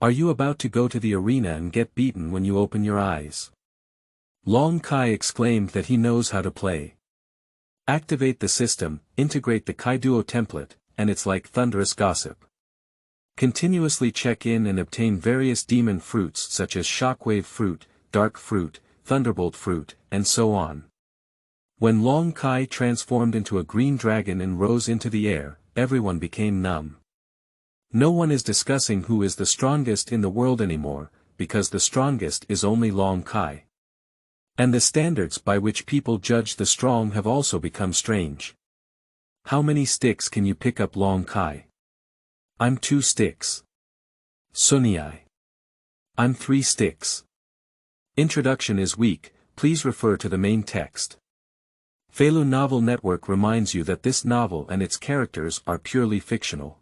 Are you about to go to the arena and get beaten when you open your eyes? Long Kai exclaimed that he knows how to play. Activate the system, integrate the Kaiduo template, and it's like thunderous gossip. Continuously check in and obtain various demon fruits such as Shockwave Fruit, Dark Fruit, Thunderbolt Fruit, and so on. When Long Kai transformed into a green dragon and rose into the air, everyone became numb. No one is discussing who is the strongest in the world anymore, because the strongest is only Long Kai. And the standards by which people judge the strong have also become strange. How many sticks can you pick up, Long Kai? I'm 2 sticks. Sunei. I'm 3 sticks. Introduction is weak, please refer to the main text. Feilu Novel Network reminds you that this novel and its characters are purely fictional.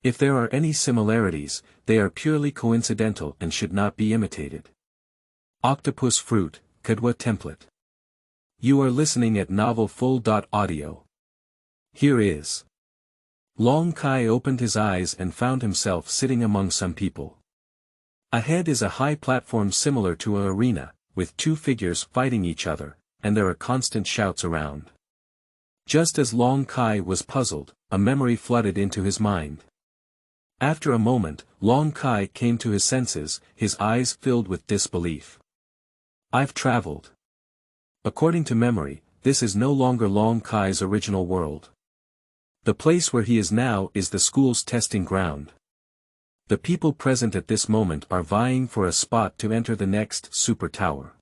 If there are any similarities, they are purely coincidental and should not be imitated. Octopus Fruit, Keduo template. You are listening at novelfull.audio. Here is. Long Kai opened his eyes and found himself sitting among some people. Ahead is a high platform similar to an arena, with 2 figures fighting each other, and there are constant shouts around. Just as Long Kai was puzzled, a memory flooded into his mind. After a moment, Long Kai came to his senses, his eyes filled with disbelief. I've traveled. According to memory, this is no longer Long Kai's original world. The place where he is now is the school's testing ground. The people present at this moment are vying for a spot to enter the next super tower.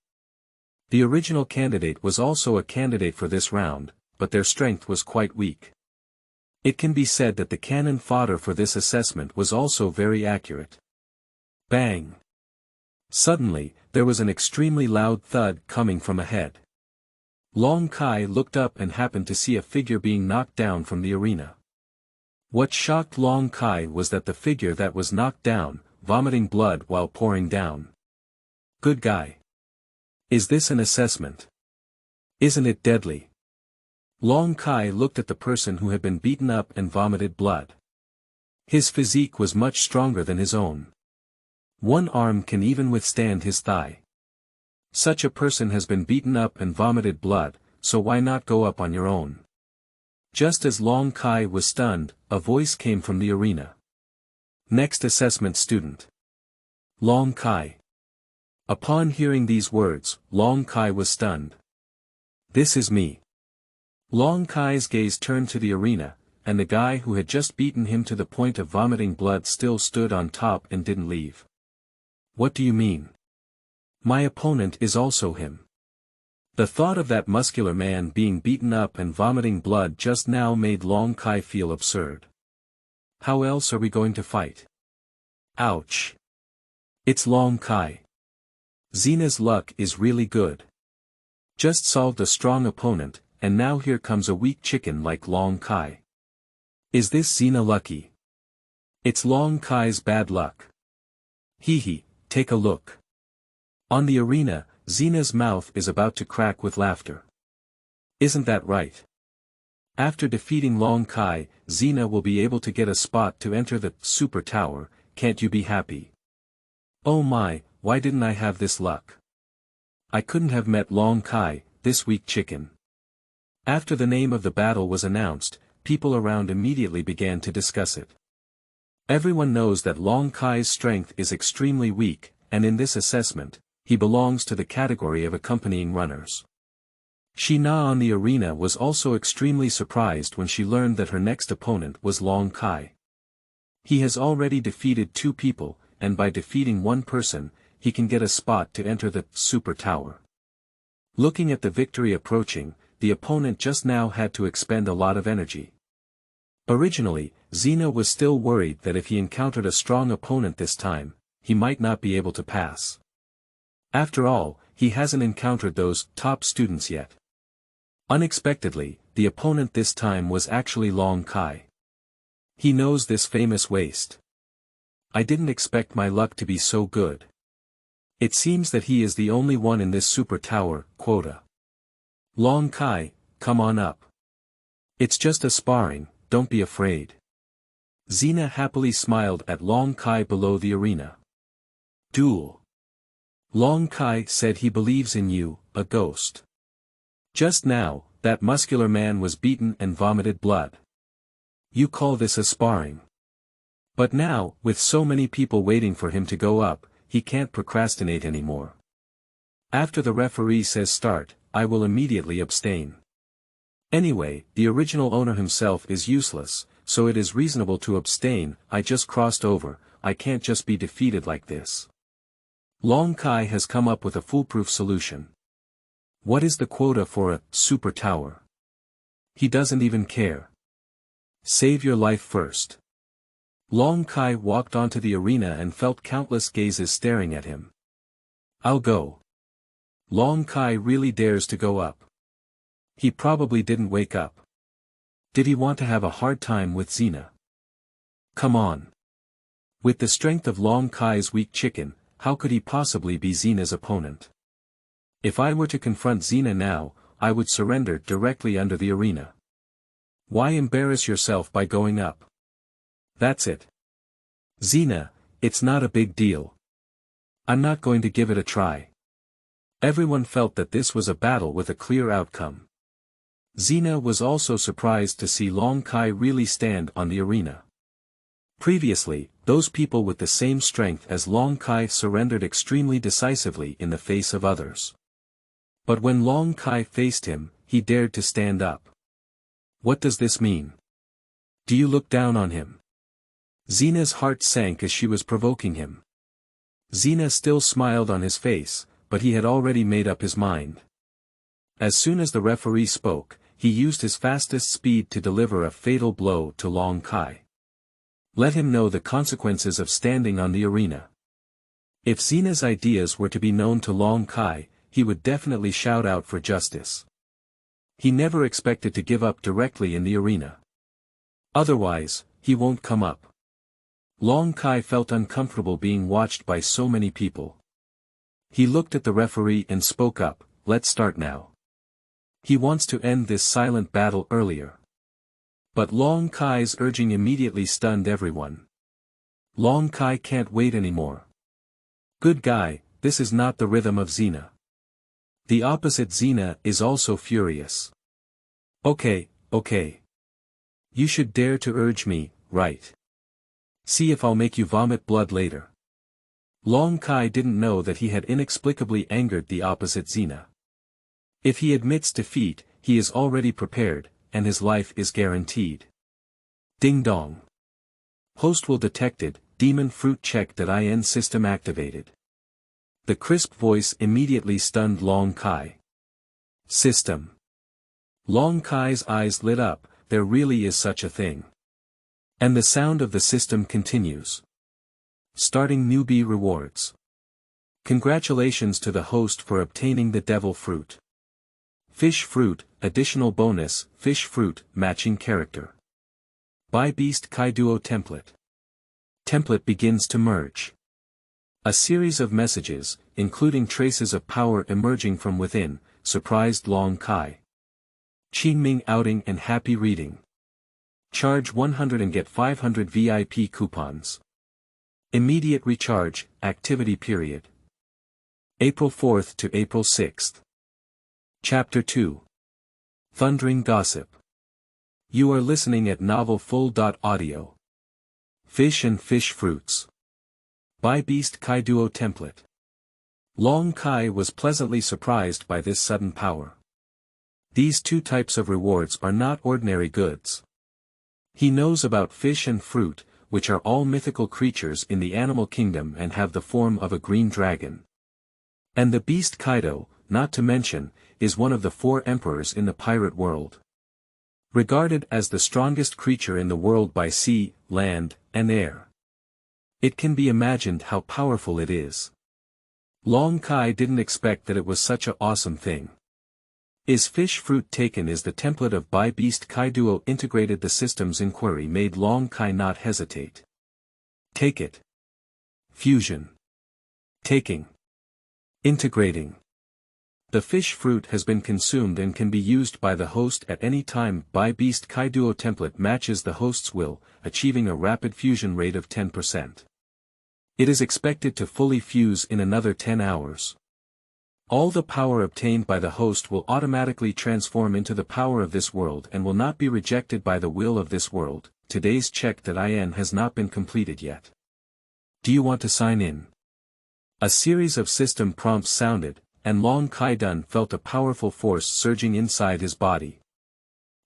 The original candidate was also a candidate for this round, but their strength was quite weak. It can be said that the cannon fodder for this assessment was also very accurate. Bang! Suddenly, there was an extremely loud thud coming from ahead. Long Kai looked up and happened to see a figure being knocked down from the arena. What shocked Long Kai was that the figure that was knocked down, vomiting blood while pouring down. Good guy. Is this an assessment? Isn't it deadly? Long Kai looked at the person who had been beaten up and vomited blood. His physique was much stronger than his own. One arm can even withstand his thigh. Such a person has been beaten up and vomited blood, so why not go up on your own? Just as Long Kai was stunned, a voice came from the arena. Next assessment student. Long Kai. Upon hearing these words, Long Kai was stunned. This is me. Long Kai's gaze turned to the arena, and the guy who had just beaten him to the point of vomiting blood still stood on top and didn't leave. What do you mean? My opponent is also him. The thought of that muscular man being beaten up and vomiting blood just now made Long Kai feel absurd. How else are we going to fight? Ouch. It's Long Kai. Xena's luck is really good. Just solved a strong opponent, and now here comes a weak chicken like Long Kai. Is this Xena lucky? It's Long Kai's bad luck. Hee hee, take a look. On the arena, Xena's mouth is about to crack with laughter. Isn't that right? After defeating Long Kai, Xena will be able to get a spot to enter the super tower, can't you be happy? Oh my, why didn't I have this luck? I couldn't have met Long Kai, this weak chicken. After the name of the battle was announced, people around immediately began to discuss it. Everyone knows that Long Kai's strength is extremely weak, and in this assessment, he belongs to the category of accompanying runners. Shina on the arena was also extremely surprised when she learned that her next opponent was Long Kai. He has already defeated 2 people, and by defeating one person, he can get a spot to enter the super tower. Looking at the victory approaching, the opponent just now had to expend a lot of energy. Originally, Xena was still worried that if he encountered a strong opponent this time, he might not be able to pass. After all, he hasn't encountered those top students yet. Unexpectedly, the opponent this time was actually Long Kai. He knows this famous waste. I didn't expect my luck to be so good. It seems that he is the only one in this super tower, quota. Long Kai, come on up. It's just a sparring, don't be afraid. Xena happily smiled at Long Kai below the arena. Duel. Long Kai said he believes in you, a ghost. Just now, that muscular man was beaten and vomited blood. You call this a sparring. But now, with so many people waiting for him to go up, he can't procrastinate anymore. After the referee says start, I will immediately abstain. Anyway, the original owner himself is useless, so it is reasonable to abstain. I just crossed over, I can't just be defeated like this. Long Kai has come up with a foolproof solution. What is the quota for a super tower? He doesn't even care. Save your life first. Long Kai walked onto the arena and felt countless gazes staring at him. I'll go. Long Kai really dares to go up. He probably didn't wake up. Did he want to have a hard time with Xena? Come on. With the strength of Long Kai's weak chicken, how could he possibly be Xena's opponent? If I were to confront Xena now, I would surrender directly under the arena. Why embarrass yourself by going up? That's it. Xena, it's not a big deal. I'm not going to give it a try. Everyone felt that this was a battle with a clear outcome. Xena was also surprised to see Long Kai really stand on the arena. Previously, those people with the same strength as Long Kai surrendered extremely decisively in the face of others. But when Long Kai faced him, he dared to stand up. What does this mean? Do you look down on him? Xena's heart sank as she was provoking him. Xena still smiled on his face, but he had already made up his mind. As soon as the referee spoke, he used his fastest speed to deliver a fatal blow to Long Kai. Let him know the consequences of standing on the arena. If Xena's ideas were to be known to Long Kai, he would definitely shout out for justice. He never expected to give up directly in the arena. Otherwise, he won't come up. Long Kai felt uncomfortable being watched by so many people. He looked at the referee and spoke up, let's start now. He wants to end this silent battle earlier. But Long Kai's urging immediately stunned everyone. Long Kai can't wait anymore. Good guy, this is not the rhythm of Xena. The opposite Xena is also furious. Okay. You should dare to urge me, right? See if I'll make you vomit blood later. Long Kai didn't know that he had inexplicably angered the opposite Xena. If he admits defeat, he is already prepared, and his life is guaranteed. Ding dong. Host will detected, demon fruit check that IN system activated. The crisp voice immediately stunned Long Kai. System. Long Kai's eyes lit up, there really is such a thing. And the sound of the system continues. Starting newbie rewards. Congratulations to the host for obtaining the devil fruit. Fish fruit, additional bonus, fish fruit, matching character. Buy beast Kaiduo template. Template begins to merge. A series of messages, including traces of power emerging from within, surprised Long Kai. Qingming outing and happy reading. Charge 100 and get 500 VIP coupons. Immediate recharge, activity period. April 4th to April 6th. Chapter 2. Thundering Gossip. You are listening at novelfull.audio. Fish and fish fruits. Buy beast Kaiduo template. Long Kai was pleasantly surprised by this sudden power. These two types of rewards are not ordinary goods. He knows about fish and fruit, which are all mythical creatures in the animal kingdom and have the form of a green dragon. And the beast Kaido, not to mention, is one of the 4 emperors in the pirate world. Regarded as the strongest creature in the world by sea, land, and air. It can be imagined how powerful it is. Long Kai didn't expect that it was such an awesome thing. Is fish fruit taken? Is the template of Buy Beast Kaiduo integrated? The system's inquiry made Long Kai not hesitate. Take it. Fusion. Taking. Integrating. The fish fruit has been consumed and can be used by the host at any time. Beast Kaiduo template matches the host's will, achieving a rapid fusion rate of 10%. It is expected to fully fuse in another 10 hours. All the power obtained by the host will automatically transform into the power of this world and will not be rejected by the will of this world. Today's check.in has not been completed yet. Do you want to sign in? A series of system prompts sounded, and Long Kai-dun felt a powerful force surging inside his body.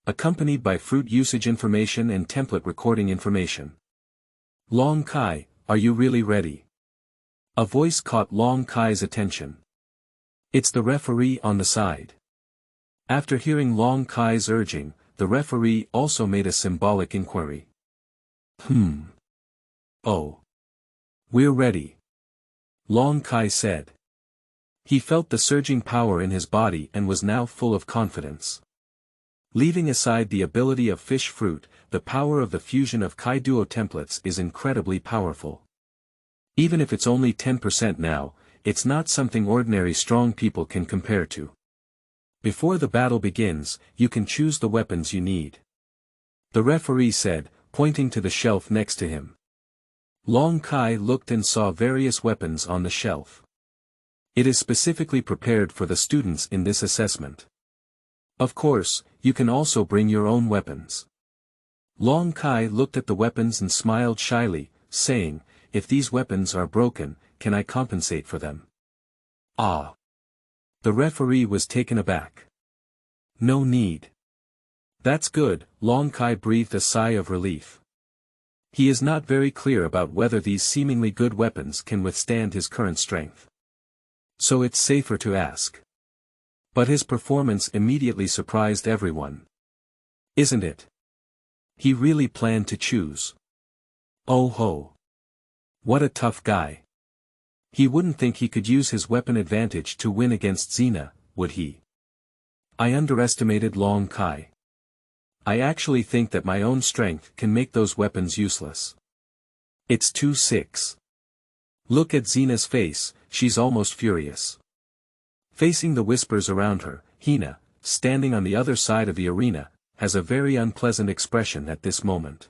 Accompanied by fruit usage information and template recording information. Long Kai, are you really ready? A voice caught Long Kai's attention. It's the referee on the side. After hearing Long Kai's urging, the referee also made a symbolic inquiry. Oh. We're ready. Long Kai said. He felt the surging power in his body and was now full of confidence. Leaving aside the ability of fish fruit, the power of the fusion of Kaiduo templates is incredibly powerful. Even if it's only 10% now, it's not something ordinary strong people can compare to. Before the battle begins, you can choose the weapons you need. The referee said, pointing to the shelf next to him. Long Kai looked and saw various weapons on the shelf. It is specifically prepared for the students in this assessment. Of course, you can also bring your own weapons. Long Kai looked at the weapons and smiled shyly, saying, if these weapons are broken, can I compensate for them? Ah. The referee was taken aback. No need. That's good, Long Kai breathed a sigh of relief. He is not very clear about whether these seemingly good weapons can withstand his current strength. So it's safer to ask. But his performance immediately surprised everyone. Isn't it? He really planned to choose. Oh ho. What a tough guy. He wouldn't think he could use his weapon advantage to win against Xena, would he? I underestimated Long Kai. I actually think that my own strength can make those weapons useless. It's 2-6. Look at Xena's face, she's almost furious. Facing the whispers around her, Hina, standing on the other side of the arena, has a very unpleasant expression at this moment.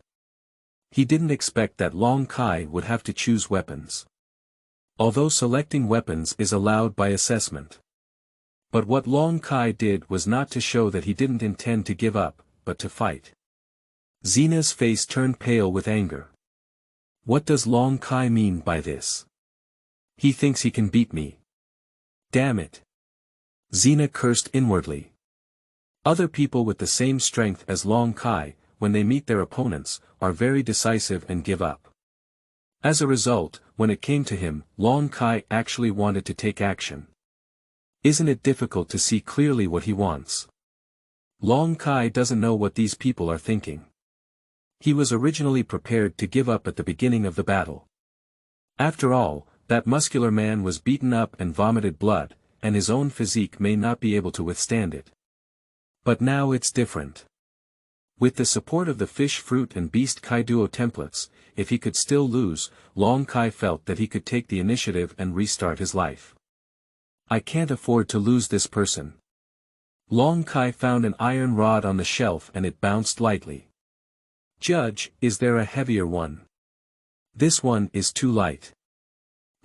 He didn't expect that Long Kai would have to choose weapons. Although selecting weapons is allowed by assessment. But what Long Kai did was not to show that he didn't intend to give up, but to fight. Xena's face turned pale with anger. What does Long Kai mean by this? He thinks he can beat me. Damn it. Xena cursed inwardly. Other people with the same strength as Long Kai, when they meet their opponents, are very decisive and give up. As a result, when it came to him, Long Kai actually wanted to take action. Isn't it difficult to see clearly what he wants? Long Kai doesn't know what these people are thinking. He was originally prepared to give up at the beginning of the battle. After all, that muscular man was beaten up and vomited blood, and his own physique may not be able to withstand it. But now it's different. With the support of the fish fruit and beast Kaiduo templates, if he could still lose, Long Kai felt that he could take the initiative and restart his life. I can't afford to lose this person. Long Kai found an iron rod on the shelf and it bounced lightly. Judge, is there a heavier one? This one is too light.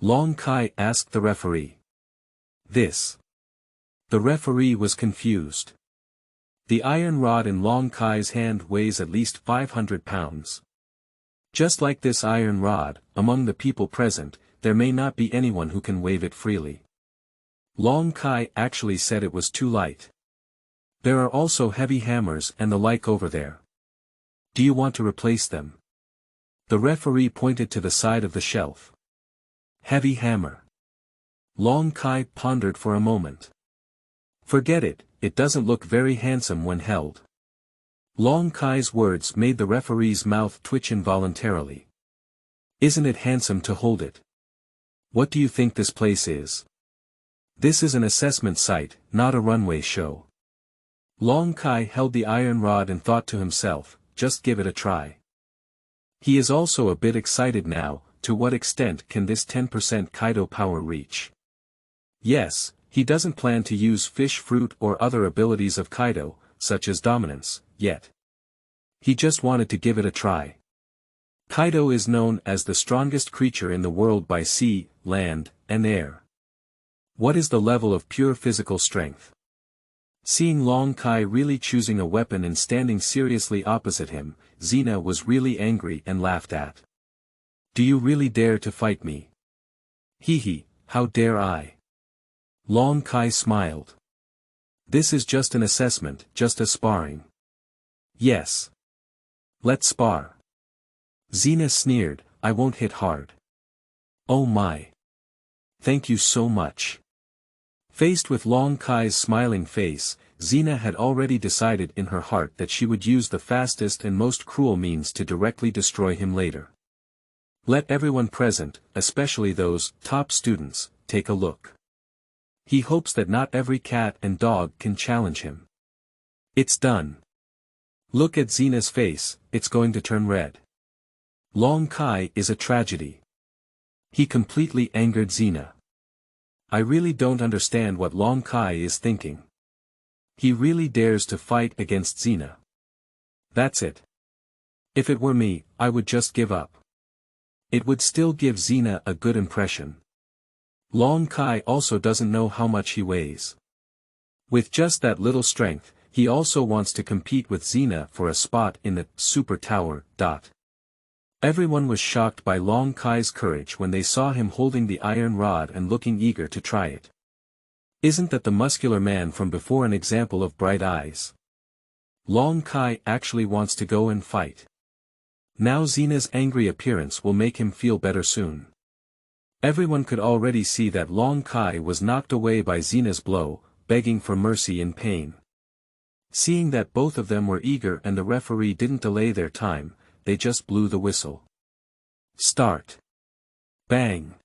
Long Kai asked the referee. This. The referee was confused. The iron rod in Long Kai's hand weighs at least 500 pounds. Just like this iron rod, among the people present, there may not be anyone who can wave it freely. Long Kai actually said it was too light. There are also heavy hammers and the like over there. Do you want to replace them? The referee pointed to the side of the shelf. Heavy hammer. Long Kai pondered for a moment. Forget it, it doesn't look very handsome when held. Long Kai's words made the referee's mouth twitch involuntarily. Isn't it handsome to hold it? What do you think this place is? This is an assessment site, not a runway show. Long Kai held the iron rod and thought to himself, just give it a try. He is also a bit excited now, to what extent can this 10% Kaido power reach? Yes, He doesn't plan to use fish fruit or other abilities of Kaido, such as dominance, yet. He just wanted to give it a try. Kaido is known as the strongest creature in the world by sea, land, and air. What is the level of pure physical strength? Seeing Long Kai really choosing a weapon and standing seriously opposite him, Xena was really angry and laughed at. Do you really dare to fight me? Hee, how dare I? Long Kai smiled. This is just an assessment, just a sparring. Yes. Let's spar. Xena sneered, I won't hit hard. Oh my. Thank you so much. Faced with Long Kai's smiling face, Xena had already decided in her heart that she would use the fastest and most cruel means to directly destroy him later. Let everyone present, especially those top students, take a look. He hopes that not every cat and dog can challenge him. It's done. Look at Xena's face, it's going to turn red. Long Kai is a tragedy. He completely angered Xena. I really don't understand what Long Kai is thinking. He really dares to fight against Xena. That's it. If it were me, I would just give up. It would still give Xena a good impression. Long Kai also doesn't know how much he weighs. With just that little strength, he also wants to compete with Xena for a spot in the Super Tower. Everyone was shocked by Long Kai's courage when they saw him holding the iron rod and looking eager to try it. Isn't that the muscular man from before an example of bright eyes? Long Kai actually wants to go and fight. Now Xena's angry appearance will make him feel better soon. Everyone could already see that Long Kai was knocked away by Xena's blow, begging for mercy in pain. Seeing that both of them were eager and the referee didn't delay their time, they just blew the whistle. Start. Bang.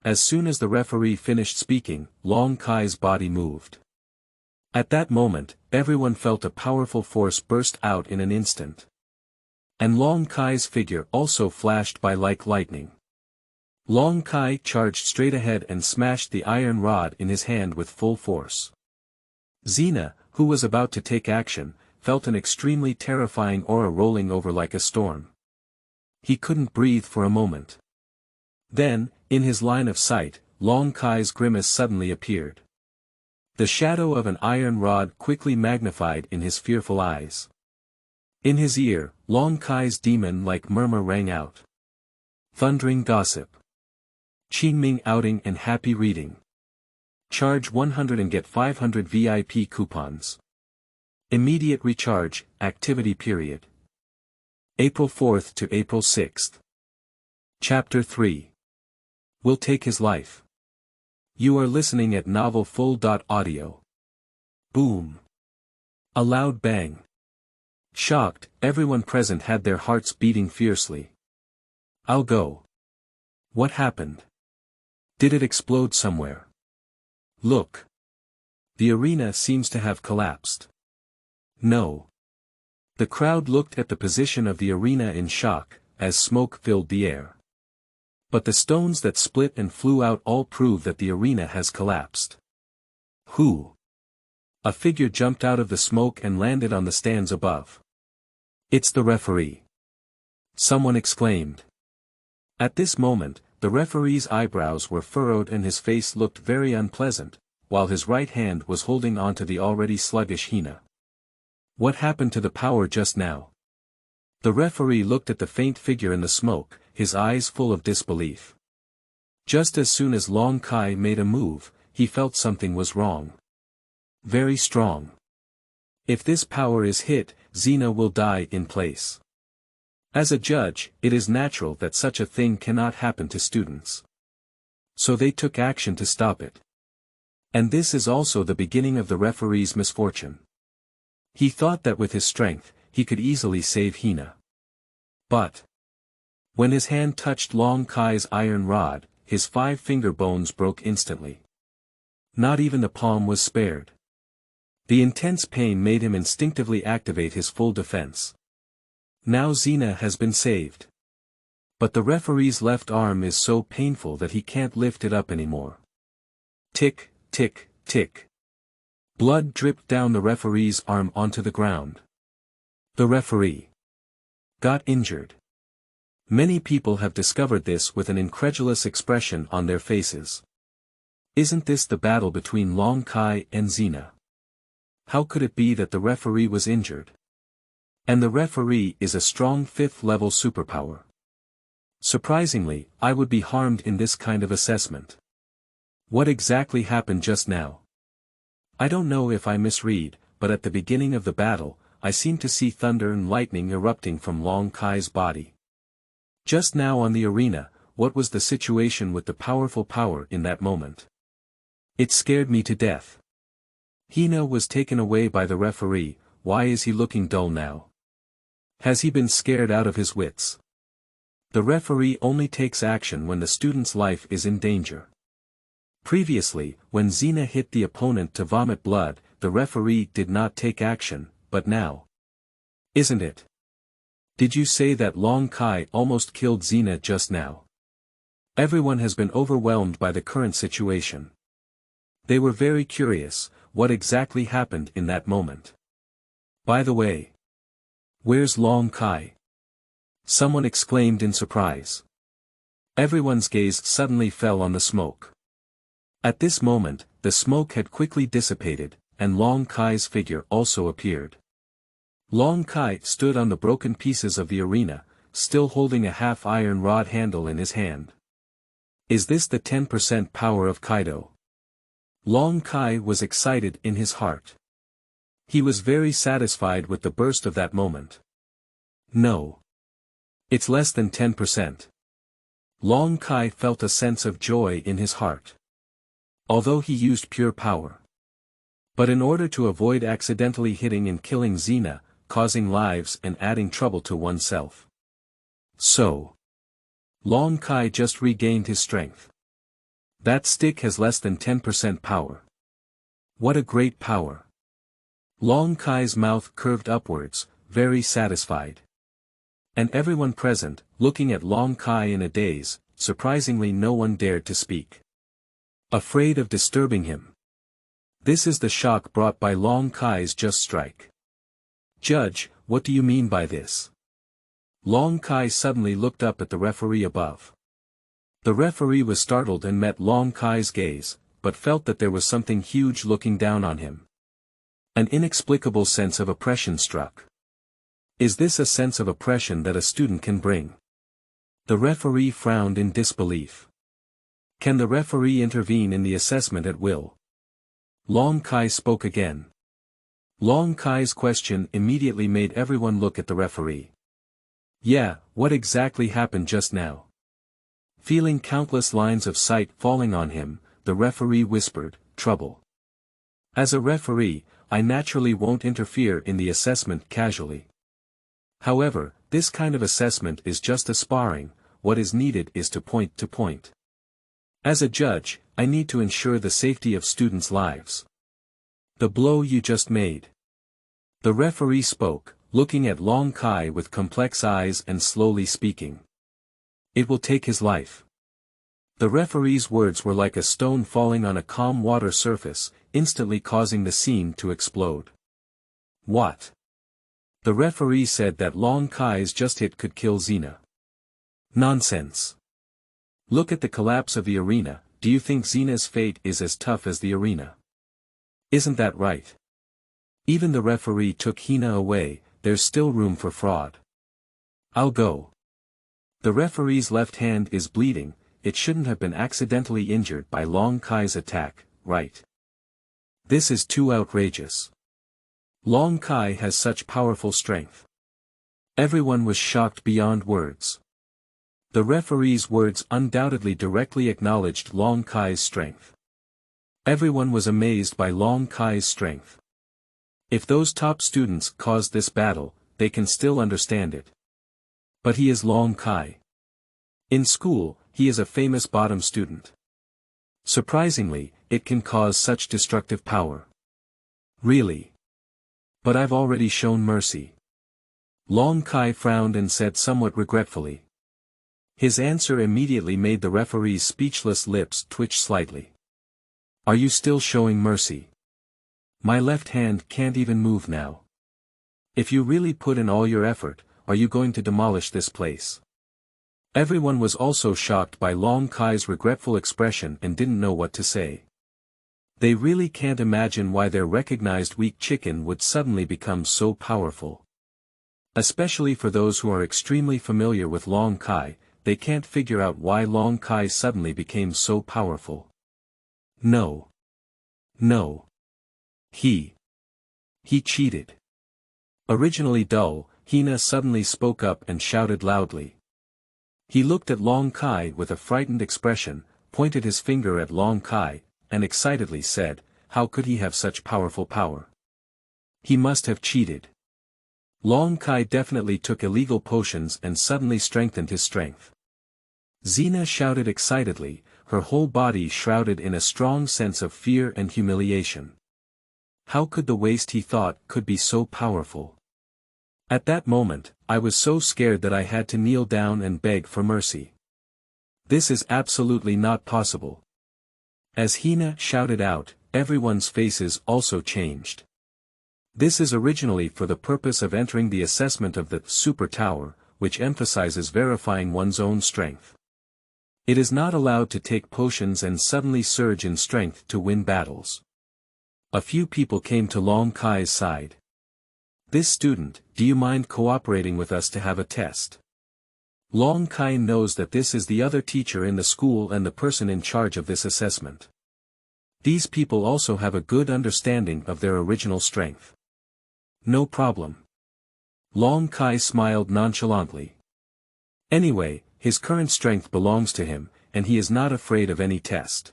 As soon as the referee finished speaking, Long Kai's body moved. At that moment, everyone felt a powerful force burst out in an instant. And Long Kai's figure also flashed by like lightning. Long Kai charged straight ahead and smashed the iron rod in his hand with full force. Xena, who was about to take action, felt an extremely terrifying aura rolling over like a storm. He couldn't breathe for a moment. Then, in his line of sight, Long Kai's grimace suddenly appeared. The shadow of an iron rod quickly magnified in his fearful eyes. In his ear, Long Kai's demon-like murmur rang out. Thundering gossip. Qingming outing and happy reading. Charge 100 and get 500 VIP coupons. Immediate recharge, activity period. April 4th to April 6th. Chapter 3. Will take his life. You are listening at novelfull.audio. Boom. A loud bang. Shocked, everyone present had their hearts beating fiercely. I'll go. What happened? Did it explode somewhere? Look. The arena seems to have collapsed. No. The crowd looked at the position of the arena in shock, as smoke filled the air. But the stones that split and flew out all prove that the arena has collapsed. Who? A figure jumped out of the smoke and landed on the stands above. It's the referee. Someone exclaimed. At this moment, the referee's eyebrows were furrowed and his face looked very unpleasant, while his right hand was holding onto the already sluggish Hina. What happened to the power just now? The referee looked at the faint figure in the smoke, his eyes full of disbelief. Just as soon as Long Kai made a move, he felt something was wrong. Very strong. If this power is hit, Xena will die in place. As a judge, it is natural that such a thing cannot happen to students. So they took action to stop it. And this is also the beginning of the referee's misfortune. He thought that with his strength, he could easily save Hina. But when his hand touched Long Kai's iron rod, his 5 finger bones broke instantly. Not even the palm was spared. The intense pain made him instinctively activate his full defense. Now Xena has been saved. But the referee's left arm is so painful that he can't lift it up anymore. Tick, tick, tick. Blood dripped down the referee's arm onto the ground. The referee got injured. Many people have discovered this with an incredulous expression on their faces. Isn't this the battle between Long Kai and Xena? How could it be that the referee was injured? And the referee is a strong 5th-level superpower. Surprisingly, I would be harmed in this kind of assessment. What exactly happened just now? I don't know if I misread, but at the beginning of the battle, I seem to see thunder and lightning erupting from Long Kai's body. Just now on the arena, what was the situation with the powerful power in that moment? It scared me to death. Hina was taken away by the referee. Why is he looking dull now? Has he been scared out of his wits? The referee only takes action when the student's life is in danger. Previously, when Xena hit the opponent to vomit blood, the referee did not take action, but now. Isn't it? Did you say that Long Kai almost killed Xena just now? Everyone has been overwhelmed by the current situation. They were very curious, what exactly happened in that moment. By the way, where's Long Kai? Someone exclaimed in surprise. Everyone's gaze suddenly fell on the smoke. At this moment, the smoke had quickly dissipated, and Long Kai's figure also appeared. Long Kai stood on the broken pieces of the arena, still holding a half-iron rod handle in his hand. Is this the 10% power of Kaido? Long Kai was excited in his heart. He was very satisfied with the burst of that moment. No. It's less than 10%. Long Kai felt a sense of joy in his heart. Although he used pure power. But in order to avoid accidentally hitting and killing Xena, causing lives and adding trouble to oneself. So, Long Kai just regained his strength. That stick has less than 10% power. What a great power. Long Kai's mouth curved upwards, very satisfied. And everyone present, looking at Long Kai in a daze, surprisingly no one dared to speak. Afraid of disturbing him. This is the shock brought by Long Kai's just strike. Judge, what do you mean by this? Long Kai suddenly looked up at the referee above. The referee was startled and met Long Kai's gaze, but felt that there was something huge looking down on him. An inexplicable sense of oppression struck. Is this a sense of oppression that a student can bring? The referee frowned in disbelief. Can the referee intervene in the assessment at will? Long Kai spoke again. Long Kai's question immediately made everyone look at the referee. Yeah, what exactly happened just now? Feeling countless lines of sight falling on him, the referee whispered, trouble. As a referee, I naturally won't interfere in the assessment casually. However, this kind of assessment is just a sparring, what is needed is to point to point. As a judge, I need to ensure the safety of students' lives. The blow you just made. The referee spoke, looking at Long Kai with complex eyes and slowly speaking. It will take his life. The referee's words were like a stone falling on a calm water surface, instantly causing the scene to explode. What? The referee said that Long Kai's just hit could kill Xena. Nonsense. Look at the collapse of the arena, do you think Xena's fate is as tough as the arena? Isn't that right? Even the referee took Hina away, there's still room for fraud. I'll go. The referee's left hand is bleeding, it shouldn't have been accidentally injured by Long Kai's attack, right? This is too outrageous. Long Kai has such powerful strength. Everyone was shocked beyond words. The referee's words undoubtedly directly acknowledged Long Kai's strength. Everyone was amazed by Long Kai's strength. If those top students caused this battle, they can still understand it. But he is Long Kai. In school, he is a famous bottom student. Surprisingly, it can cause such destructive power. Really? But I've already shown mercy. Long Kai frowned and said somewhat regretfully. His answer immediately made the referee's speechless lips twitch slightly. Are you still showing mercy? My left hand can't even move now. If you really put in all your effort, are you going to demolish this place? Everyone was also shocked by Long Kai's regretful expression and didn't know what to say. They really can't imagine why their recognized weak chicken would suddenly become so powerful. Especially for those who are extremely familiar with Long Kai, they can't figure out why Long Kai suddenly became so powerful. No. No. He cheated. Originally dull, Hina suddenly spoke up and shouted loudly. He looked at Long Kai with a frightened expression, pointed his finger at Long Kai, and excitedly said, how could he have such powerful power? He must have cheated. Long Kai definitely took illegal potions and suddenly strengthened his strength. Xena shouted excitedly, her whole body shrouded in a strong sense of fear and humiliation. How could the waste he thought could be so powerful? At that moment, I was so scared that I had to kneel down and beg for mercy. This is absolutely not possible. As Hina shouted out, everyone's faces also changed. This is originally for the purpose of entering the assessment of the Super Tower, which emphasizes verifying one's own strength. It is not allowed to take potions and suddenly surge in strength to win battles. A few people came to Long Kai's side. This student, do you mind cooperating with us to have a test? Long Kai knows that this is the other teacher in the school and the person in charge of this assessment. These people also have a good understanding of their original strength. No problem. Long Kai smiled nonchalantly. Anyway, his current strength belongs to him, and he is not afraid of any test.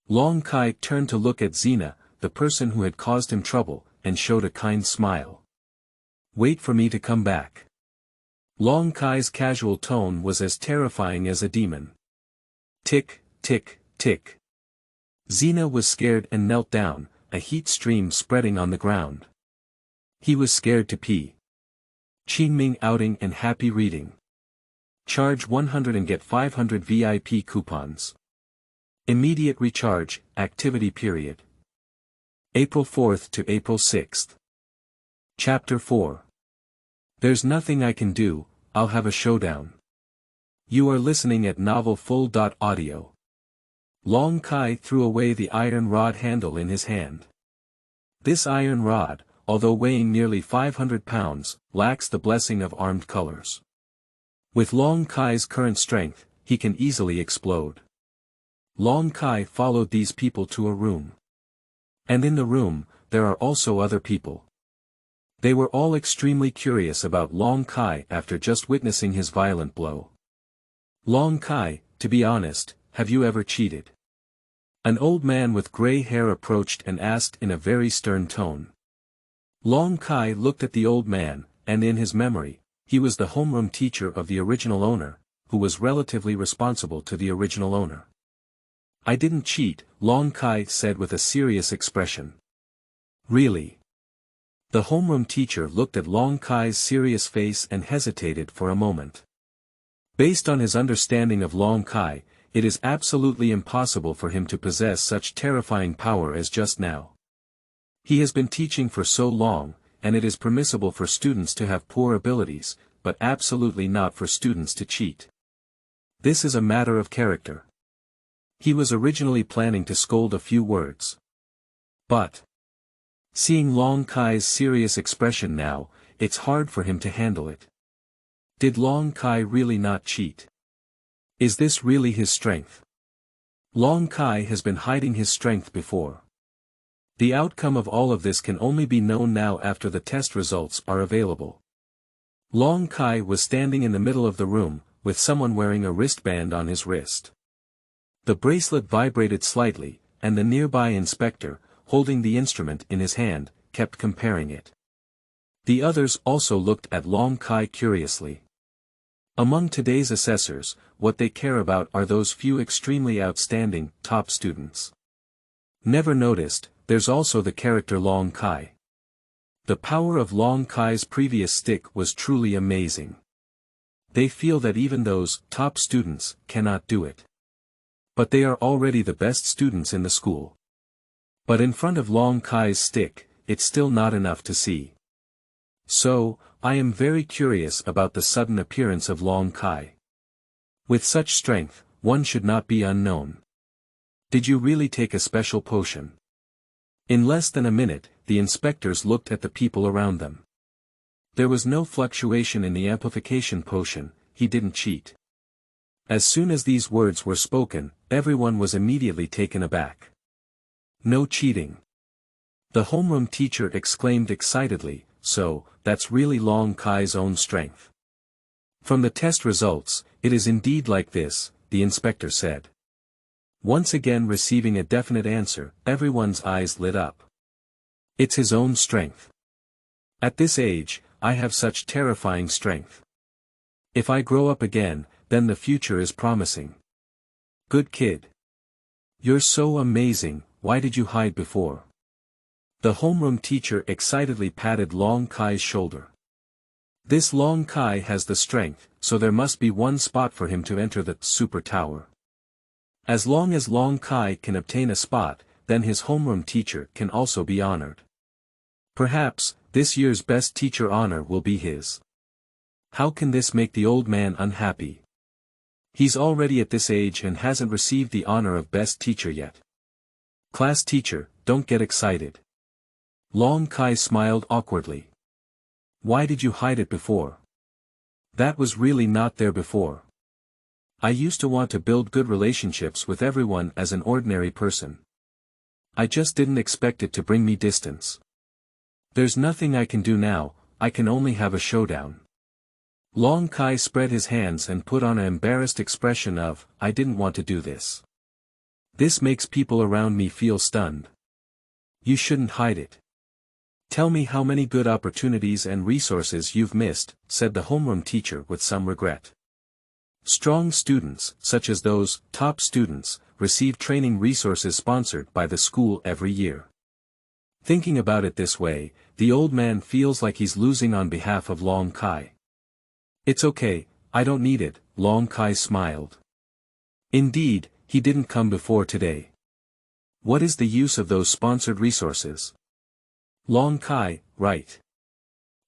Long Kai turned to look at Xena, the person who had caused him trouble, and showed a kind smile. Wait for me to come back. Long Kai's casual tone was as terrifying as a demon. Tick, tick, tick. Xena was scared and knelt down, a heat stream spreading on the ground. He was scared to pee. Qingming outing and happy reading. Charge 100 and get 500 VIP coupons. Immediate recharge, activity period. April 4th to April 6th. Chapter 4. There's nothing I can do, I'll have a showdown. You are listening at Novel Full.audio. Long Kai threw away the iron rod handle in his hand. This iron rod, although weighing nearly 500 pounds, lacks the blessing of armed colors. With Long Kai's current strength, he can easily explode. Long Kai followed these people to a room. And in the room, there are also other people. They were all extremely curious about Long Kai after just witnessing his violent blow. Long Kai, to be honest, have you ever cheated? An old man with gray hair approached and asked in a very stern tone. Long Kai looked at the old man, and in his memory, he was the homeroom teacher of the original owner, who was relatively responsible to the original owner. I didn't cheat, Long Kai said with a serious expression. Really? The homeroom teacher looked at Long Kai's serious face and hesitated for a moment. Based on his understanding of Long Kai, it is absolutely impossible for him to possess such terrifying power as just now. He has been teaching for so long, and it is permissible for students to have poor abilities, but absolutely not for students to cheat. This is a matter of character. He was originally planning to scold a few words. But, seeing Long Kai's serious expression now, it's hard for him to handle it. Did Long Kai really not cheat? Is this really his strength? Long Kai has been hiding his strength before. The outcome of all of this can only be known now after the test results are available. Long Kai was standing in the middle of the room, with someone wearing a wristband on his wrist. The bracelet vibrated slightly, and the nearby inspector, holding the instrument in his hand, kept comparing it. The others also looked at Long Kai curiously. Among today's assessors, what they care about are those few extremely outstanding, top students. Never noticed, there's also the character Long Kai. The power of Long Kai's previous stick was truly amazing. They feel that even those top students cannot do it. But they are already the best students in the school. But in front of Long Kai's stick, it's still not enough to see. So, I am very curious about the sudden appearance of Long Kai. With such strength, one should not be unknown. Did you really take a special potion? In less than a minute, the inspectors looked at the people around them. There was no fluctuation in the amplification potion, he didn't cheat. As soon as these words were spoken, everyone was immediately taken aback. No cheating. The homeroom teacher exclaimed excitedly, so, that's really Long Kai's own strength. From the test results, it is indeed like this, the inspector said. Once again receiving a definite answer, everyone's eyes lit up. It's his own strength. At this age, I have such terrifying strength. If I grow up again, then the future is promising. Good kid. You're so amazing, why did you hide before? The homeroom teacher excitedly patted Long Kai's shoulder. This Long Kai has the strength, so there must be one spot for him to enter the super tower. As long as Long Kai can obtain a spot, then his homeroom teacher can also be honored. Perhaps, this year's best teacher honor will be his. How can this make the old man unhappy? He's already at this age and hasn't received the honor of best teacher yet. Class teacher, don't get excited. Long Kai smiled awkwardly. Why did you hide it before? That was really not there before. I used to want to build good relationships with everyone as an ordinary person. I just didn't expect it to bring me distance. There's nothing I can do now, I can only have a showdown. Long Kai spread his hands and put on an embarrassed expression of, I didn't want to do this. This makes people around me feel stunned. You shouldn't hide it. Tell me how many good opportunities and resources you've missed, said the homeroom teacher with some regret. Strong students, such as those top students, receive training resources sponsored by the school every year. Thinking about it this way, the old man feels like he's losing on behalf of Long Kai. It's okay, I don't need it, Long Kai smiled. Indeed, he didn't come before today. What is the use of those sponsored resources? Long Kai, right.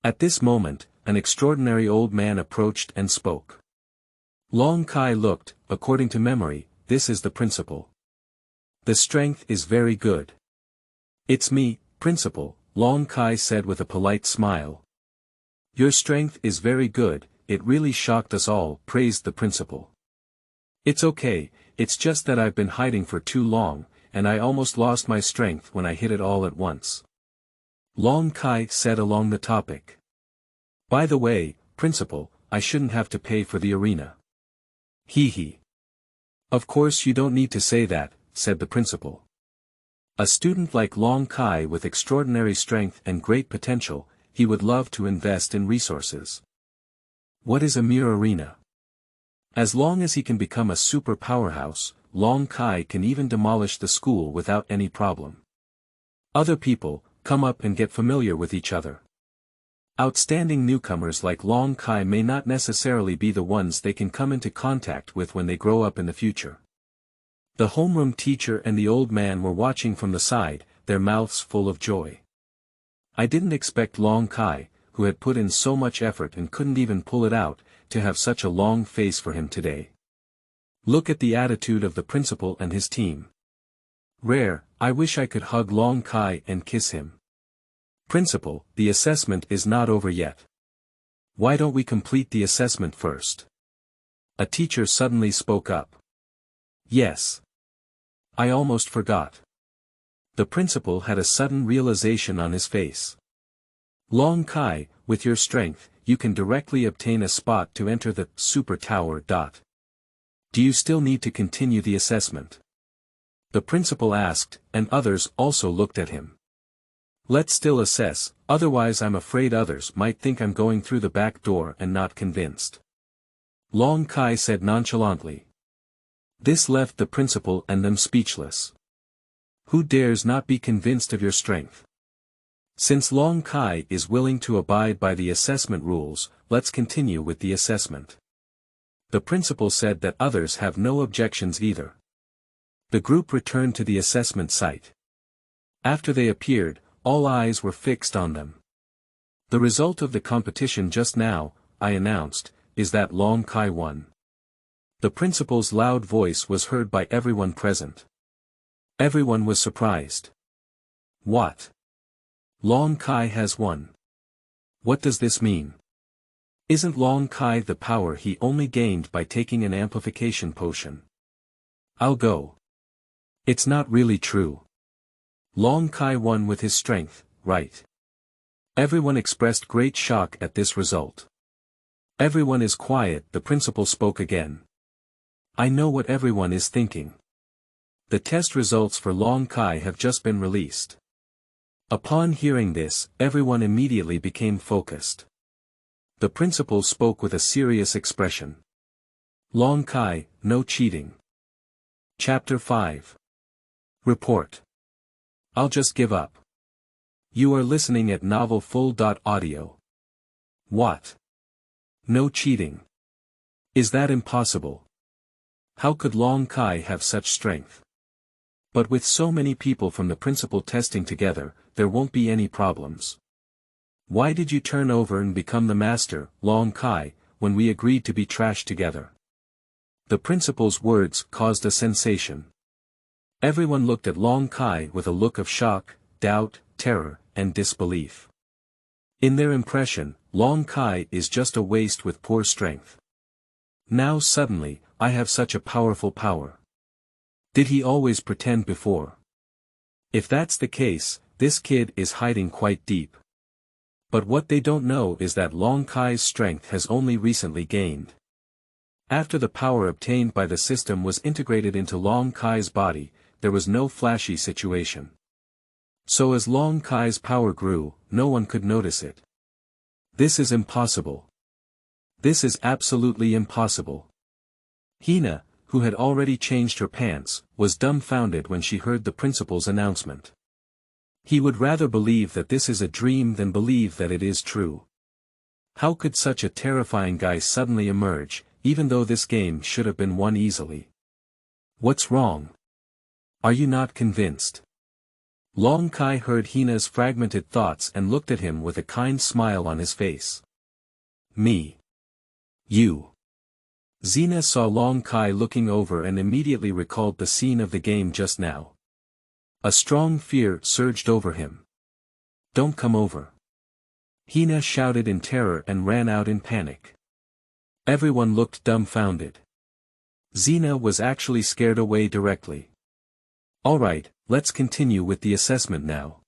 At this moment, an extraordinary old man approached and spoke. Long Kai looked, according to memory, this is the principal. The strength is very good. It's me, principal, Long Kai said with a polite smile. Your strength is very good, it really shocked us all, praised the principal. It's okay, it's just that I've been hiding for too long, and I almost lost my strength when I hit it all at once. Long Kai said along the topic. By the way, principal, I shouldn't have to pay for the arena. Hee hee. Of course you don't need to say that, said the principal. A student like Long Kai with extraordinary strength and great potential, he would love to invest in resources. What is a mere arena? As long as he can become a super powerhouse, Long Kai can even demolish the school without any problem. Other people, come up and get familiar with each other. Outstanding newcomers like Long Kai may not necessarily be the ones they can come into contact with when they grow up in the future. The homeroom teacher and the old man were watching from the side, their mouths full of joy. I didn't expect Long Kai, who had put in so much effort and couldn't even pull it out, to have such a long face for him today. Look at the attitude of the principal and his team. Rare, I wish I could hug Long Kai and kiss him. Principal, the assessment is not over yet. Why don't we complete the assessment first? A teacher suddenly spoke up. Yes. I almost forgot. The principal had a sudden realization on his face. Long Kai, with your strength, you can directly obtain a spot to enter the super tower. Do you still need to continue the assessment? The principal asked, and others also looked at him. Let's still assess, otherwise I'm afraid others might think I'm going through the back door and not convinced. Long Kai said nonchalantly. This left the principal and them speechless. Who dares not be convinced of your strength? Since Long Kai is willing to abide by the assessment rules, let's continue with the assessment. The principal said that others have no objections either. The group returned to the assessment site. After they appeared, all eyes were fixed on them. The result of the competition just now, I announced, is that Long Kai won. The principal's loud voice was heard by everyone present. Everyone was surprised. What? Long Kai has won. What does this mean? Isn't Long Kai the power he only gained by taking an amplification potion? I'll go. It's not really true. Long Kai won with his strength, right? Everyone expressed great shock at this result. Everyone is quiet, the principal spoke again. I know what everyone is thinking. The test results for Long Kai have just been released. Upon hearing this, everyone immediately became focused. The principal spoke with a serious expression. Long Kai, no cheating. Chapter 5. Report. I'll just give up. You are listening at novelfull.audio. What? No cheating. Is that impossible? How could Long Kai have such strength? But with so many people from the principal testing together, there won't be any problems. Why did you turn over and become the master, Long Kai, when we agreed to be trash together? The principal's words caused a sensation. Everyone looked at Long Kai with a look of shock, doubt, terror, and disbelief. In their impression, Long Kai is just a waste with poor strength. Now suddenly, I have such a powerful power. Did he always pretend before? If that's the case, this kid is hiding quite deep. But what they don't know is that Long Kai's strength has only recently gained. After the power obtained by the system was integrated into Long Kai's body, there was no flashy situation. So as Long Kai's power grew, no one could notice it. This is impossible. This is absolutely impossible. Hina, who had already changed her pants, was dumbfounded when she heard the principal's announcement. He would rather believe that this is a dream than believe that it is true. How could such a terrifying guy suddenly emerge, even though this game should have been won easily? What's wrong? Are you not convinced? Long Kai heard Hina's fragmented thoughts and looked at him with a kind smile on his face. Me. You. Xena saw Long Kai looking over and immediately recalled the scene of the game just now. A strong fear surged over him. Don't come over. Hina shouted in terror and ran out in panic. Everyone looked dumbfounded. Xena was actually scared away directly. Alright, let's continue with the assessment now.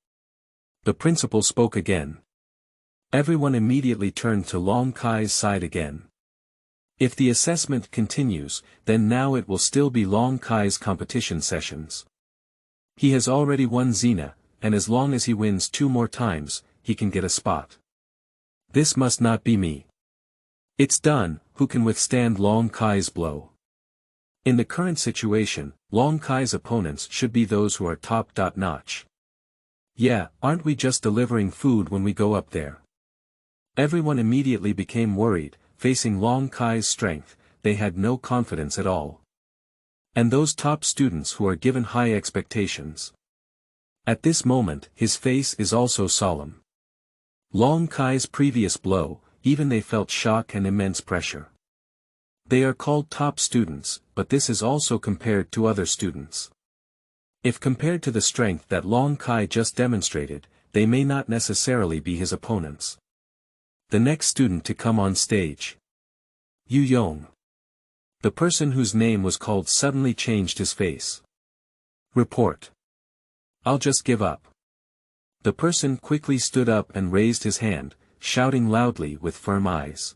The principal spoke again. Everyone immediately turned to Long Kai's side again. If the assessment continues, then now it will still be Long Kai's competition sessions. He has already won Xena, and as long as he wins 2 more times, he can get a spot. This must not be me. It's done, who can withstand Long Kai's blow? In the current situation, Long Kai's opponents should be those who are top-notch. Yeah, aren't we just delivering food when we go up there? Everyone immediately became worried, facing Long Kai's strength, they had no confidence at all. And those top students who are given high expectations. At this moment, his face is also solemn. Long Kai's previous blow, even they felt shock and immense pressure. They are called top students, but this is also compared to other students. If compared to the strength that Long Kai just demonstrated, they may not necessarily be his opponents. The next student to come on stage. Yu Yong. The person whose name was called suddenly changed his face. Report. I'll just give up. The person quickly stood up and raised his hand, shouting loudly with firm eyes.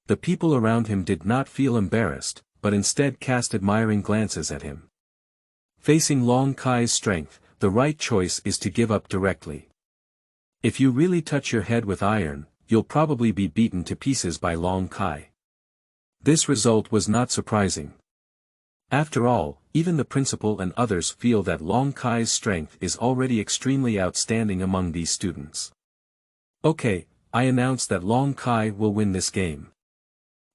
The people around him did not feel embarrassed, but instead cast admiring glances at him. Facing Long Kai's strength, the right choice is to give up directly. If you really touch your head with iron, you'll probably be beaten to pieces by Long Kai. This result was not surprising. After all, even the principal and others feel that Long Kai's strength is already extremely outstanding among these students. Okay, I announce that Long Kai will win this game.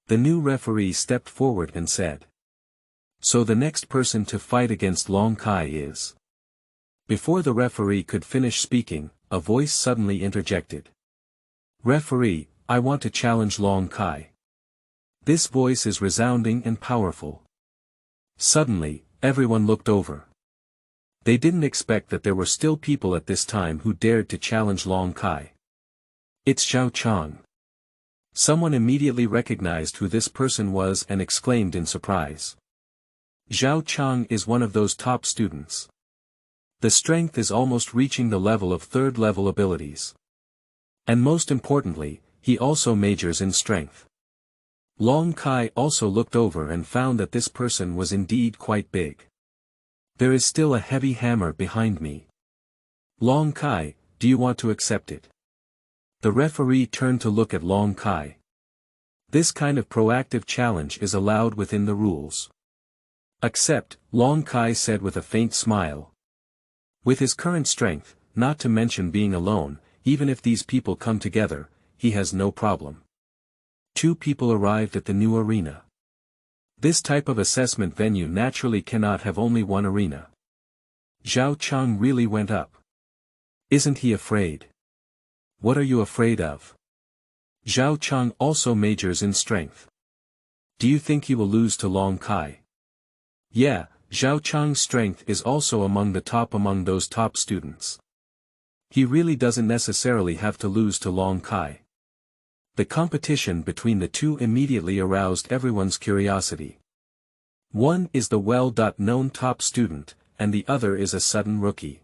The new referee stepped forward and said. So the next person to fight against Long Kai is Before the referee could finish speaking, a voice suddenly interjected. "Referee, I want to challenge Long Kai." This voice is resounding and powerful. Suddenly, everyone looked over. They didn't expect that there were still people at this time who dared to challenge Long Kai. "It's Zhao Chang." Someone immediately recognized who this person was and exclaimed in surprise. Zhao Chang is one of those top students. The strength is almost reaching the level of third-level abilities. And most importantly, he also majors in strength. Long Kai also looked over and found that this person was indeed quite big. "There is still a heavy hammer behind me. Long Kai, do you want to accept it?" The referee turned to look at Long Kai. This kind of proactive challenge is allowed within the rules. "Accept," Long Kai said with a faint smile. With his current strength, not to mention being alone, even if these people come together, he has no problem. 2 people arrived at the new arena. This type of assessment venue naturally cannot have only one arena. Zhao Chang really went up. Isn't he afraid? What are you afraid of? Zhao Chang also majors in strength. Do you think he will lose to Long Kai? Yeah, Zhao Chang's strength is also among those top students. He really doesn't necessarily have to lose to Long Kai. The competition between the two immediately aroused everyone's curiosity. One is the well-known top student, and the other is a sudden rookie.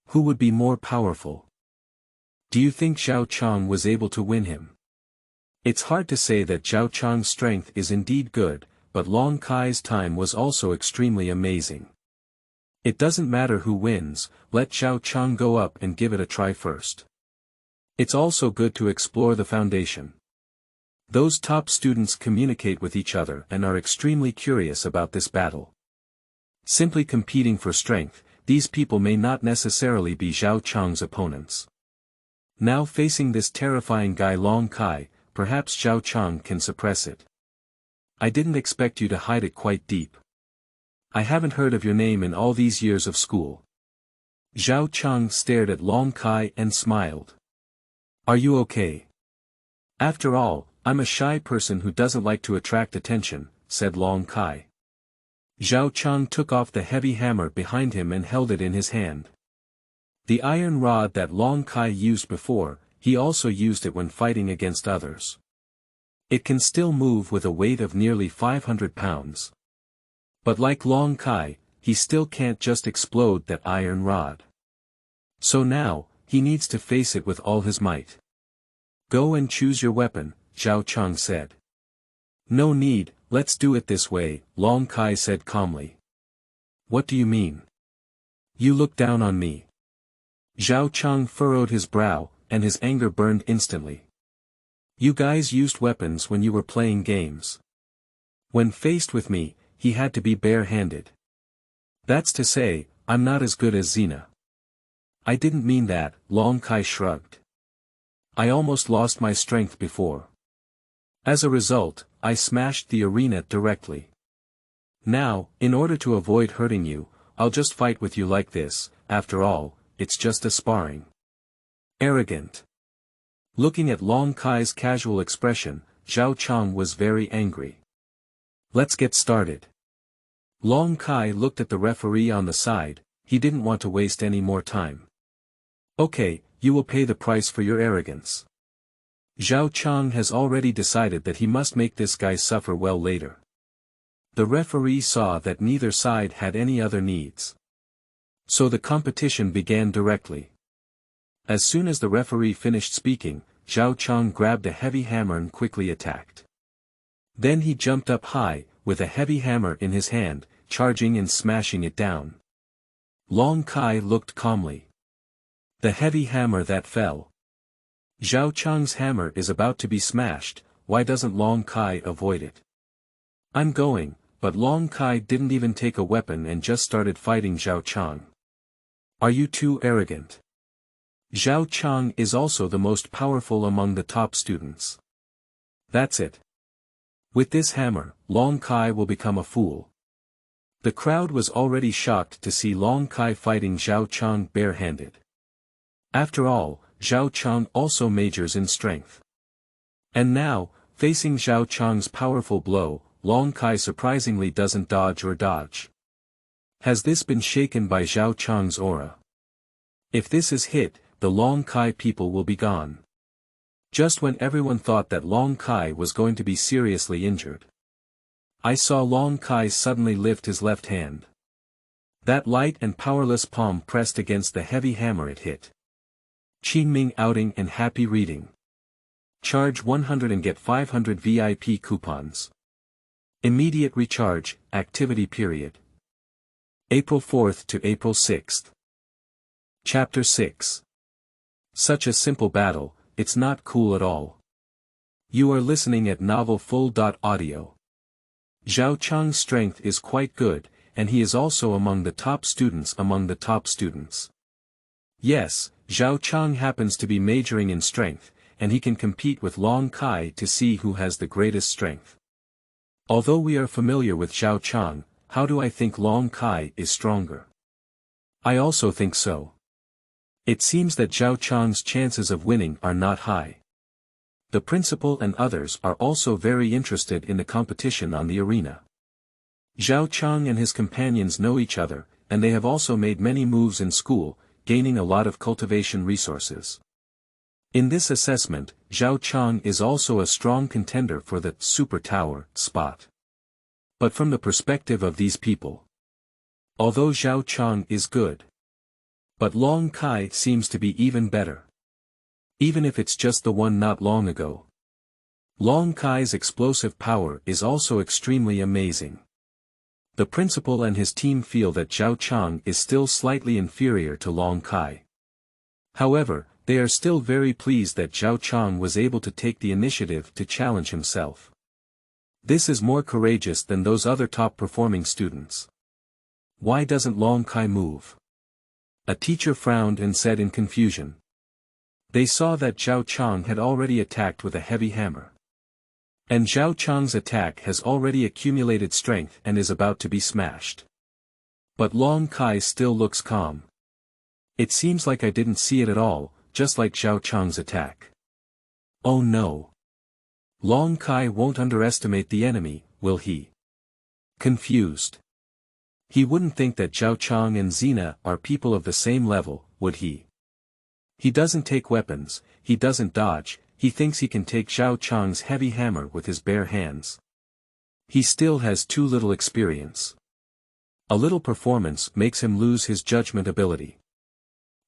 Who would be more powerful? Do you think Zhao Chang was able to win him? It's hard to say that Zhao Chang's strength is indeed good, but Long Kai's time was also extremely amazing. It doesn't matter who wins, let Zhao Chang go up and give it a try first. It's also good to explore the foundation. Those top students communicate with each other and are extremely curious about this battle. Simply competing for strength, these people may not necessarily be Zhao Chang's opponents. Now facing this terrifying guy Long Kai, perhaps Zhao Chang can suppress it. I didn't expect you to hide it quite deep. I haven't heard of your name in all these years of school. Zhao Chang stared at Long Kai and smiled. Are you okay? After all, I'm a shy person who doesn't like to attract attention, said Long Kai. Zhao Chang took off the heavy hammer behind him and held it in his hand. The iron rod that Long Kai used before, he also used it when fighting against others. It can still move with a weight of nearly 500 pounds. But like Long Kai, he still can't just explode that iron rod. So now, he needs to face it with all his might. Go and choose your weapon, Zhao Chang said. No need, let's do it this way, Long Kai said calmly. What do you mean? You look down on me. Zhao Chang furrowed his brow, and his anger burned instantly. You guys used weapons when you were playing games. When faced with me, he had to be bare-handed. That's to say, I'm not as good as Xena. I didn't mean that, Long Kai shrugged. I almost lost my strength before. As a result, I smashed the arena directly. Now, in order to avoid hurting you, I'll just fight with you like this, after all, it's just a sparring. Arrogant. Looking at Long Kai's casual expression, Zhao Chang was very angry. Let's get started. Long Kai looked at the referee on the side, he didn't want to waste any more time. Okay, you will pay the price for your arrogance. Zhao Chang has already decided that he must make this guy suffer well later. The referee saw that neither side had any other needs. So the competition began directly. As soon as the referee finished speaking, Zhao Chang grabbed a heavy hammer and quickly attacked. Then he jumped up high, with a heavy hammer in his hand, charging and smashing it down. Long Kai looked calmly. The heavy hammer that fell. Zhao Chang's hammer is about to be smashed, why doesn't Long Kai avoid it? I'm going, but Long Kai didn't even take a weapon and just started fighting Zhao Chang. Are you too arrogant? Zhao Chang is also the most powerful among the top students. That's it. With this hammer, Long Kai will become a fool. The crowd was already shocked to see Long Kai fighting Zhao Chang bare-handed. After all, Zhao Chang also majors in strength. And now, facing Zhao Chang's powerful blow, Long Kai surprisingly doesn't dodge or dodge. Has this been shaken by Zhao Chang's aura? If this is hit, the Long Kai people will be gone. Just when everyone thought that Long Kai was going to be seriously injured, I saw Long Kai suddenly lift his left hand. That light and powerless palm pressed against the heavy hammer it hit. Qingming outing and happy reading. Charge 100 and get 500 VIP coupons. Immediate recharge, activity period. April 4th to April 6th. Chapter 6. Such a simple battle, it's not cool at all. You are listening at novelfull.audio. Zhao Chang's strength is quite good, and he is also among the top students among the top students. Yes, Zhao Chang happens to be majoring in strength, and he can compete with Long Kai to see who has the greatest strength. Although we are familiar with Zhao Chang, how do I think Long Kai is stronger? I also think so. It seems that Zhao Chang's chances of winning are not high. The principal and others are also very interested in the competition on the arena. Zhao Chang and his companions know each other, and they have also made many moves in school, gaining a lot of cultivation resources. In this assessment, Zhao Chang is also a strong contender for the Super Tower spot. But from the perspective of these people, although Zhao Chang is good, but Long Kai seems to be even better. Even if it's just the one not long ago. Long Kai's explosive power is also extremely amazing. The principal and his team feel that Zhao Chang is still slightly inferior to Long Kai. However, they are still very pleased that Zhao Chang was able to take the initiative to challenge himself. This is more courageous than those other top-performing students. Why doesn't Long Kai move? A teacher frowned and said in confusion. They saw that Zhao Chang had already attacked with a heavy hammer. And Zhao Chang's attack has already accumulated strength and is about to be smashed. But Long Kai still looks calm. It seems like I didn't see it at all, just like Zhao Chang's attack. Oh no. Long Kai won't underestimate the enemy, will he? Confused. He wouldn't think that Zhao Chang and Xena are people of the same level, would he? He doesn't take weapons, he doesn't dodge, he thinks he can take Zhao Chang's heavy hammer with his bare hands. He still has too little experience. A little performance makes him lose his judgment ability.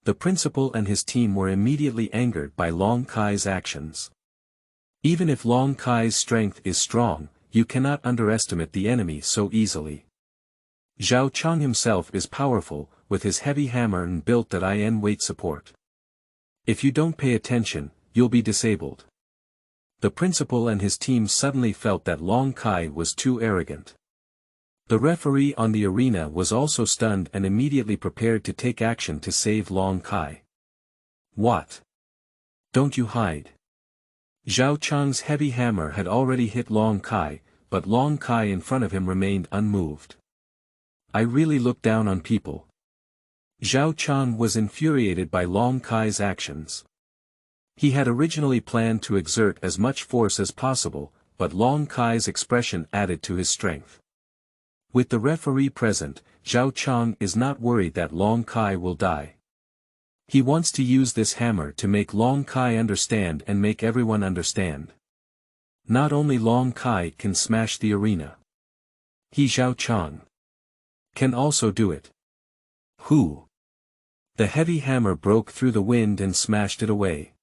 The principal and his team were immediately angered by Long Kai's actions. Even if Long Kai's strength is strong, you cannot underestimate the enemy so easily. Zhao Chang himself is powerful, with his heavy hammer and built at in weight support. If you don't pay attention, you'll be disabled. The principal and his team suddenly felt that Long Kai was too arrogant. The referee on the arena was also stunned and immediately prepared to take action to save Long Kai. What? Don't you hide. Zhao Chang's heavy hammer had already hit Long Kai, but Long Kai in front of him remained unmoved. I really look down on people. Zhao Chang was infuriated by Long Kai's actions. He had originally planned to exert as much force as possible, but Long Kai's expression added to his strength. With the referee present, Zhao Chang is not worried that Long Kai will die. He wants to use this hammer to make Long Kai understand and make everyone understand. Not only Long Kai can smash the arena. He Zhao Chang can also do it. Who? The heavy hammer broke through the wind and smashed it away.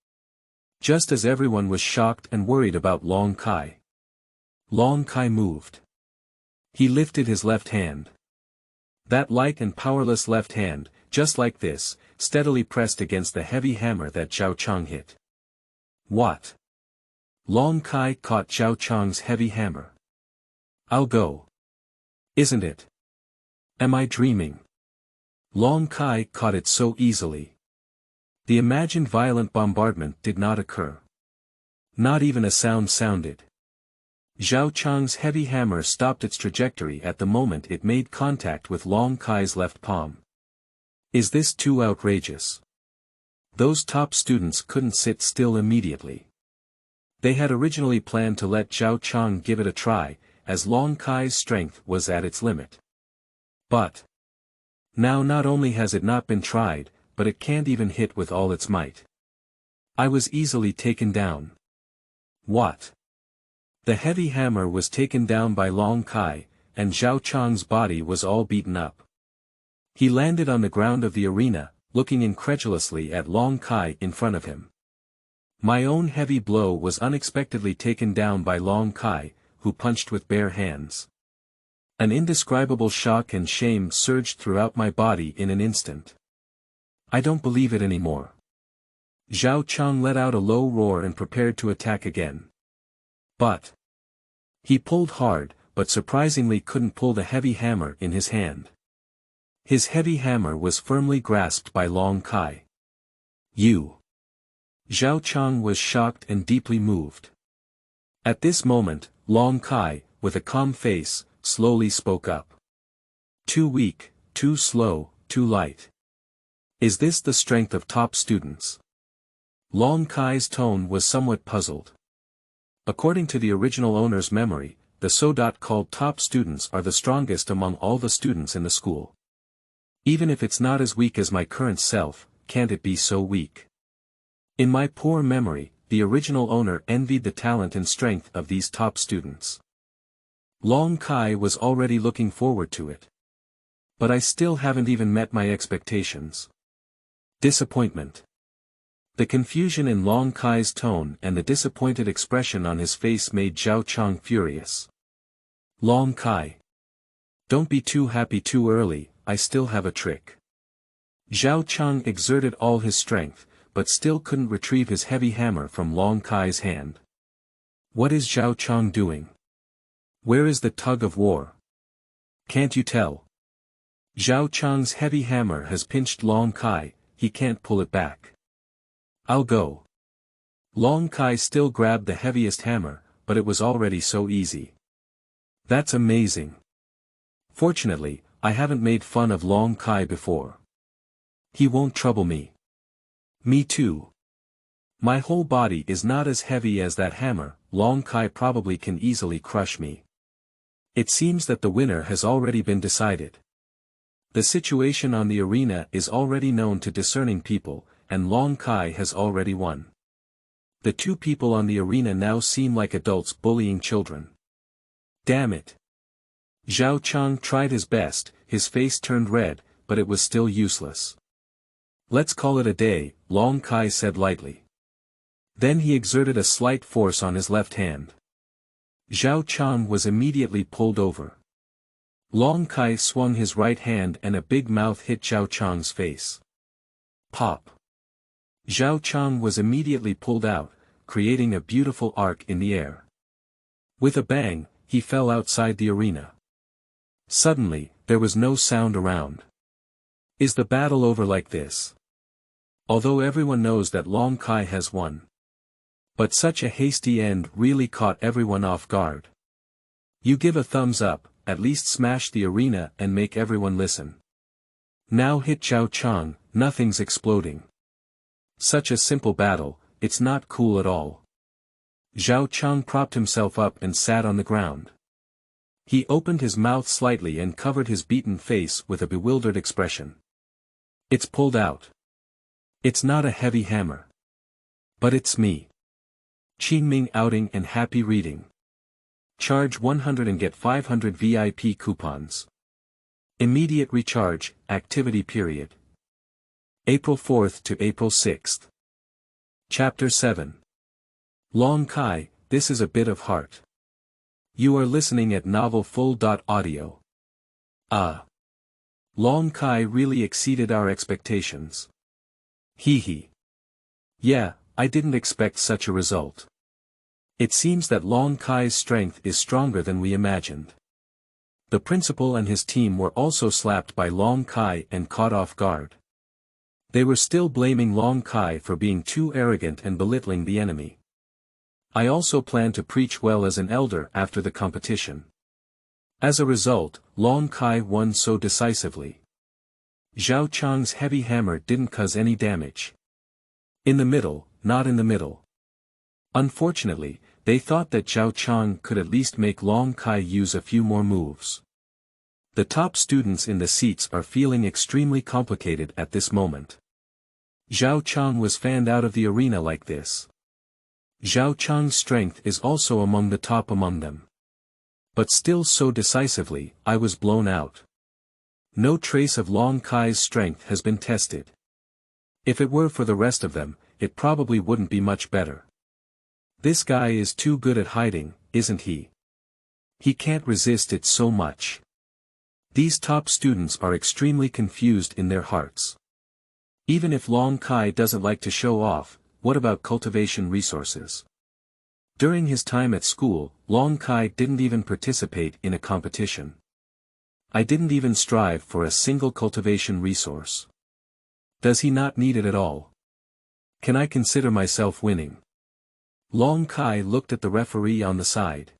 Just as everyone was shocked and worried about Long Kai. Long Kai moved. He lifted his left hand. That light and powerless left hand, just like this, steadily pressed against the heavy hammer that Zhao Chang hit. What? Long Kai caught Zhao Chang's heavy hammer. I'll go. Isn't it? Am I dreaming? Long Kai caught it so easily. The imagined violent bombardment did not occur. Not even a sound sounded. Zhao Chang's heavy hammer stopped its trajectory at the moment it made contact with Long Kai's left palm. Is this too outrageous? Those top students couldn't sit still immediately. They had originally planned to let Zhao Chang give it a try, as Long Kai's strength was at its limit. But now not only has it not been tried, but it can't even hit with all its might. I was easily taken down. What? The heavy hammer was taken down by Long Kai, and Zhao Chang's body was all beaten up. He landed on the ground of the arena, looking incredulously at Long Kai in front of him. My own heavy blow was unexpectedly taken down by Long Kai, who punched with bare hands. An indescribable shock and shame surged throughout my body in an instant. I don't believe it anymore. Zhao Chang let out a low roar and prepared to attack again. But he pulled hard, but surprisingly couldn't pull the heavy hammer in his hand. His heavy hammer was firmly grasped by Long Kai. You. Zhao Chang was shocked and deeply moved. At this moment, Long Kai, with a calm face, slowly spoke up. Too weak, too slow, too light. Is this the strength of top students? Long Kai's tone was somewhat puzzled. According to the original owner's memory, the so-called top students are the strongest among all the students in the school. Even if it's not as weak as my current self, can't it be so weak? In my poor memory, the original owner envied the talent and strength of these top students. Long Kai was already looking forward to it. But I still haven't even met my expectations. Disappointment. The confusion in Long Kai's tone and the disappointed expression on his face made Zhao Chang furious. Long Kai. Don't be too happy too early, I still have a trick. Zhao Chang exerted all his strength, but still couldn't retrieve his heavy hammer from Long Kai's hand. What is Zhao Chang doing? Where is the tug of war? Can't you tell? Zhao Chang's heavy hammer has pinched Long Kai, he can't pull it back. I'll go. Long Kai still grabbed the heaviest hammer, but it was already so easy. That's amazing. Fortunately, I haven't made fun of Long Kai before. He won't trouble me. Me too. My whole body is not as heavy as that hammer, Long Kai probably can easily crush me. It seems that the winner has already been decided. The situation on the arena is already known to discerning people, and Long Kai has already won. The two people on the arena now seem like adults bullying children. Damn it. Zhao Chang tried his best, his face turned red, but it was still useless. Let's call it a day, Long Kai said lightly. Then he exerted a slight force on his left hand. Zhao Chang was immediately pulled over. Long Kai swung his right hand and a big mouth hit Zhao Chang's face. Pop. Zhao Chang was immediately pulled out, creating a beautiful arc in the air. With a bang, he fell outside the arena. Suddenly, there was no sound around. Is the battle over like this? Although everyone knows that Long Kai has won. But such a hasty end really caught everyone off guard. You give a thumbs up, at least smash the arena and make everyone listen. Now hit Zhao Chang, nothing's exploding. Such a simple battle, it's not cool at all. Zhao Chang propped himself up and sat on the ground. He opened his mouth slightly and covered his beaten face with a bewildered expression. It's pulled out. It's not a heavy hammer. But it's me. Qingming outing and happy reading. Charge 100 and get 500 VIP coupons. Immediate recharge, activity period. April 4th to April 6th. Chapter 7. Long Kai, this is a bit of heart. You are listening at novel.Audio. Long Kai really exceeded our expectations. Hee hee. Yeah, I didn't expect such a result. It seems that Long Kai's strength is stronger than we imagined. The principal and his team were also slapped by Long Kai and caught off guard. They were still blaming Long Kai for being too arrogant and belittling the enemy. I also plan to preach well as an elder after the competition. As a result, Long Kai won so decisively. Zhao Chang's heavy hammer didn't cause any damage. In the middle, not in the middle. Unfortunately, they thought that Zhao Chang could at least make Long Kai use a few more moves. The top students in the seats are feeling extremely complicated at this moment. Zhao Chang was fanned out of the arena like this. Zhao Chang's strength is also among the top among them. But still so decisively, I was blown out. No trace of Long Kai's strength has been tested. If it were for the rest of them, it probably wouldn't be much better. This guy is too good at hiding, isn't he? He can't resist it so much. These top students are extremely confused in their hearts. Even if Long Kai doesn't like to show off, what about cultivation resources? During his time at school, Long Kai didn't even participate in a competition. I didn't even strive for a single cultivation resource. Does he not need it at all? Can I consider myself winning? Long Kai looked at the referee on the side.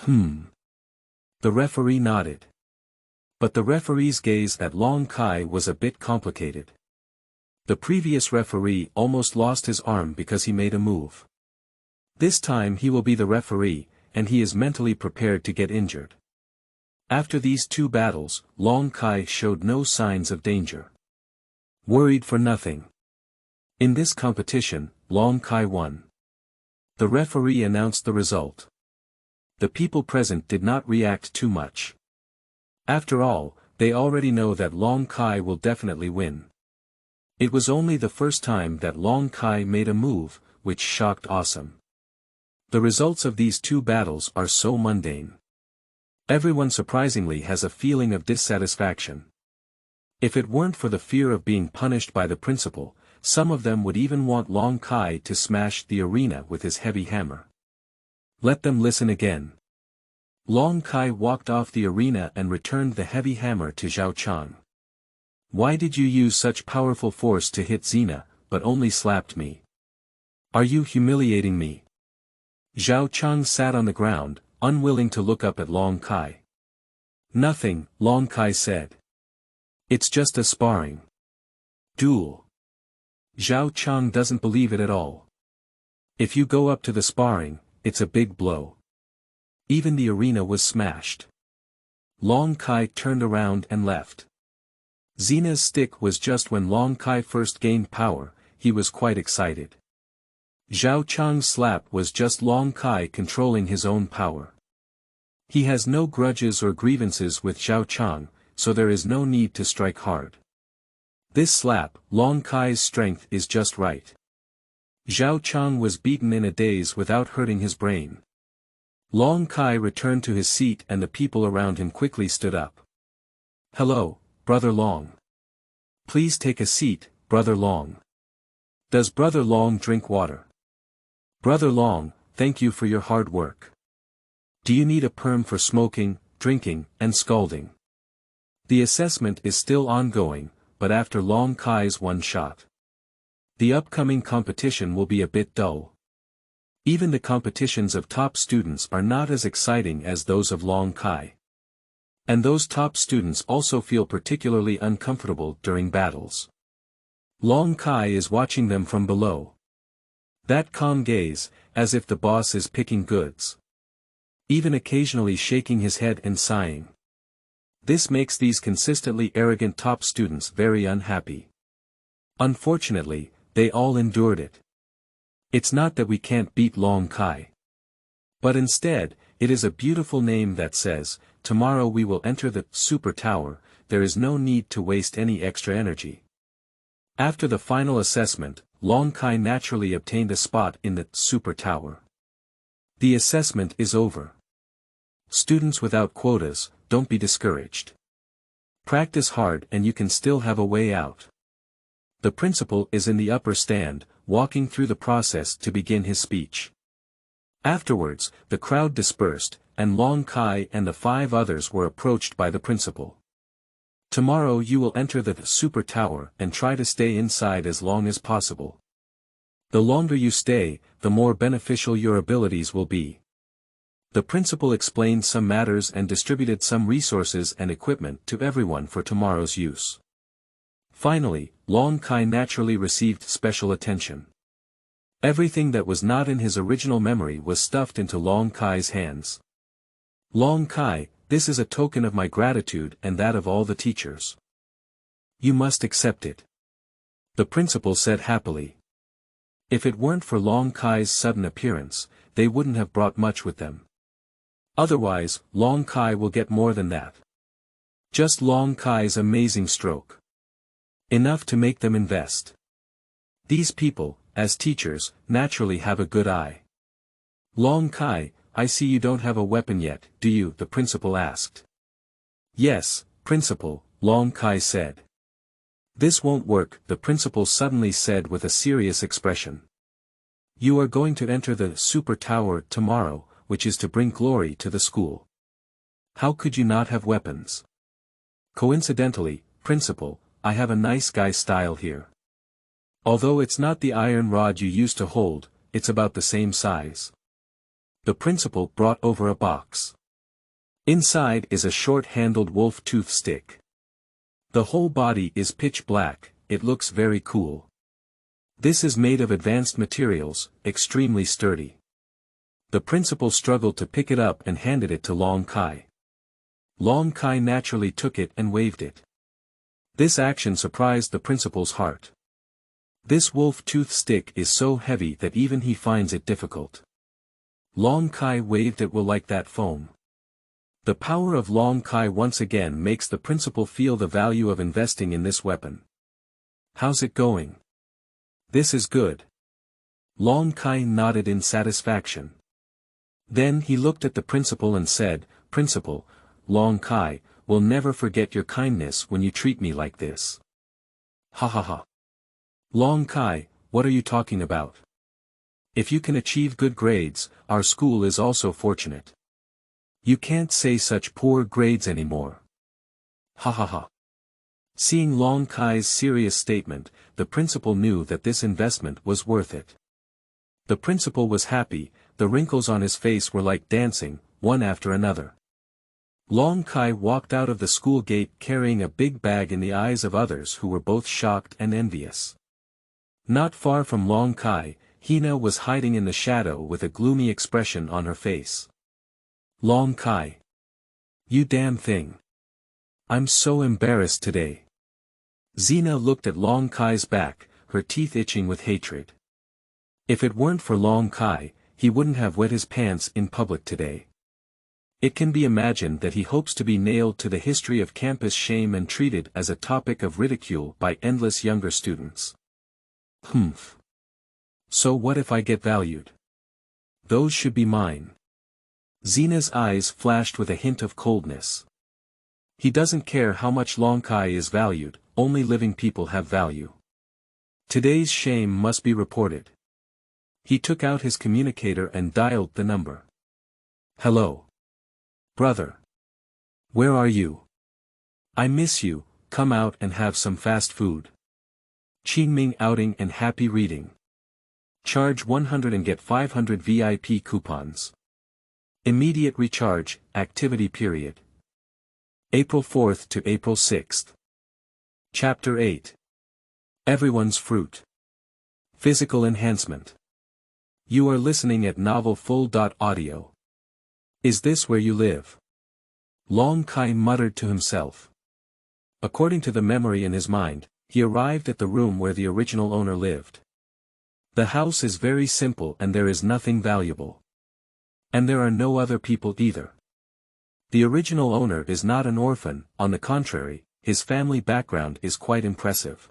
The referee nodded. But the referee's gaze at Long Kai was a bit complicated. The previous referee almost lost his arm because he made a move. This time he will be the referee, and he is mentally prepared to get injured. After these two battles, Long Kai showed no signs of danger. Worried for nothing. In this competition, Long Kai won. The referee announced the result. The people present did not react too much. After all, they already know that Long Kai will definitely win. It was only the first time that Long Kai made a move, which shocked Awesome. The results of these two battles are so mundane. Everyone surprisingly has a feeling of dissatisfaction. If it weren't for the fear of being punished by the principal, some of them would even want Long Kai to smash the arena with his heavy hammer. Let them listen again. Long Kai walked off the arena and returned the heavy hammer to Zhao Chang. Why did you use such powerful force to hit Xena, but only slapped me? Are you humiliating me? Zhao Chang sat on the ground, unwilling to look up at Long Kai. Nothing, Long Kai said. It's just a sparring duel. Zhao Chang doesn't believe it at all. If you go up to the sparring, it's a big blow. Even the arena was smashed. Long Kai turned around and left. Xena's stick was just when Long Kai first gained power, he was quite excited. Zhao Chang's slap was just Long Kai controlling his own power. He has no grudges or grievances with Zhao Chang, so there is no need to strike hard. This slap, Long Kai's strength is just right. Zhao Chang was beaten in a daze without hurting his brain. Long Kai returned to his seat and the people around him quickly stood up. Hello, Brother Long. Please take a seat, Brother Long. Does Brother Long drink water? Brother Long, thank you for your hard work. Do you need a perm for smoking, drinking, and scalding? The assessment is still ongoing, but after Long Kai's one shot. The upcoming competition will be a bit dull. Even the competitions of top students are not as exciting as those of Long Kai. And those top students also feel particularly uncomfortable during battles. Long Kai is watching them from below. That calm gaze, as if the boss is picking goods. Even occasionally shaking his head and sighing. This makes these consistently arrogant top students very unhappy. Unfortunately, they all endured it. It's not that we can't beat Long Kai. But instead, it is a beautiful name that says, tomorrow we will enter the Super Tower, there is no need to waste any extra energy. After the final assessment, Long Kai naturally obtained a spot in the Super Tower. The assessment is over. Students without quotas, don't be discouraged. Practice hard and you can still have a way out. The principal is in the upper stand, walking through the process to begin his speech. Afterwards, the crowd dispersed, and Long Kai and the 5 others were approached by the principal. Tomorrow you will enter the Super Tower and try to stay inside as long as possible. The longer you stay, the more beneficial your abilities will be. The principal explained some matters and distributed some resources and equipment to everyone for tomorrow's use. Finally, Long Kai naturally received special attention. Everything that was not in his original memory was stuffed into Long Kai's hands. Long Kai, this is a token of my gratitude and that of all the teachers. You must accept it. The principal said happily. If it weren't for Long Kai's sudden appearance, they wouldn't have brought much with them. Otherwise, Long Kai will get more than that. Just Long Kai's amazing stroke. Enough to make them invest. These people, as teachers, naturally have a good eye. Long Kai, I see you don't have a weapon yet, do you? The principal asked. Yes, principal, Long Kai said. This won't work, the principal suddenly said with a serious expression. You are going to enter the super tower tomorrow, which is to bring glory to the school. How could you not have weapons? Coincidentally, principal, I have a nice guy style here. Although it's not the iron rod you used to hold, it's about the same size. The principal brought over a box. Inside is a short-handled wolf tooth stick. The whole body is pitch black, it looks very cool. This is made of advanced materials, extremely sturdy. The principal struggled to pick it up and handed it to Long Kai. Long Kai naturally took it and waved it. This action surprised the principal's heart. This wolf tooth stick is so heavy that even he finds it difficult. Long Kai waved it well like that foam. The power of Long Kai once again makes the principal feel the value of investing in this weapon. How's it going? This is good. Long Kai nodded in satisfaction. Then he looked at the principal and said, Principal, Long Kai, will never forget your kindness when you treat me like this. Ha ha ha. Long Kai, what are you talking about? If you can achieve good grades, our school is also fortunate. You can't say such poor grades anymore. Ha ha ha. Seeing Long Kai's serious statement, the principal knew that this investment was worth it. The principal was happy, the wrinkles on his face were like dancing, one after another. Long Kai walked out of the school gate carrying a big bag in the eyes of others who were both shocked and envious. Not far from Long Kai, Hina was hiding in the shadow with a gloomy expression on her face. Long Kai. You damn thing. I'm so embarrassed today. Xena looked at Long Kai's back, her teeth itching with hatred. If it weren't for Long Kai, he wouldn't have wet his pants in public today. It can be imagined that he hopes to be nailed to the history of campus shame and treated as a topic of ridicule by endless younger students. Humph. So what if I get valued? Those should be mine. Xena's eyes flashed with a hint of coldness. He doesn't care how much Long Kai is valued, only living people have value. Today's shame must be reported. He took out his communicator and dialed the number. Hello. Brother. Where are you? I miss you, come out and have some fast food. Qingming outing and happy reading. Charge 100 and get 500 VIP coupons. Immediate recharge, activity period. April 4th to April 6th. Chapter 8. Everyone's Fruit. Physical Enhancement. You are listening at novelfull.audio. Is this where you live? Long Kai muttered to himself. According to the memory in his mind, he arrived at the room where the original owner lived. The house is very simple and there is nothing valuable. And there are no other people either. The original owner is not an orphan, on the contrary, his family background is quite impressive.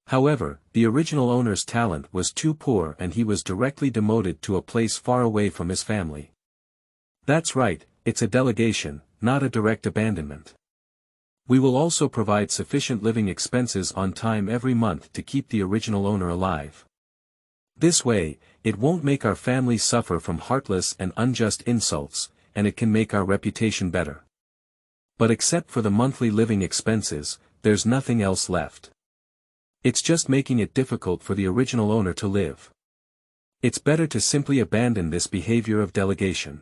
However, the original owner's talent was too poor and he was directly demoted to a place far away from his family. That's right, it's a delegation, not a direct abandonment. We will also provide sufficient living expenses on time every month to keep the original owner alive. This way, it won't make our family suffer from heartless and unjust insults, and it can make our reputation better. But except for the monthly living expenses, there's nothing else left. It's just making it difficult for the original owner to live. It's better to simply abandon this behavior of delegation.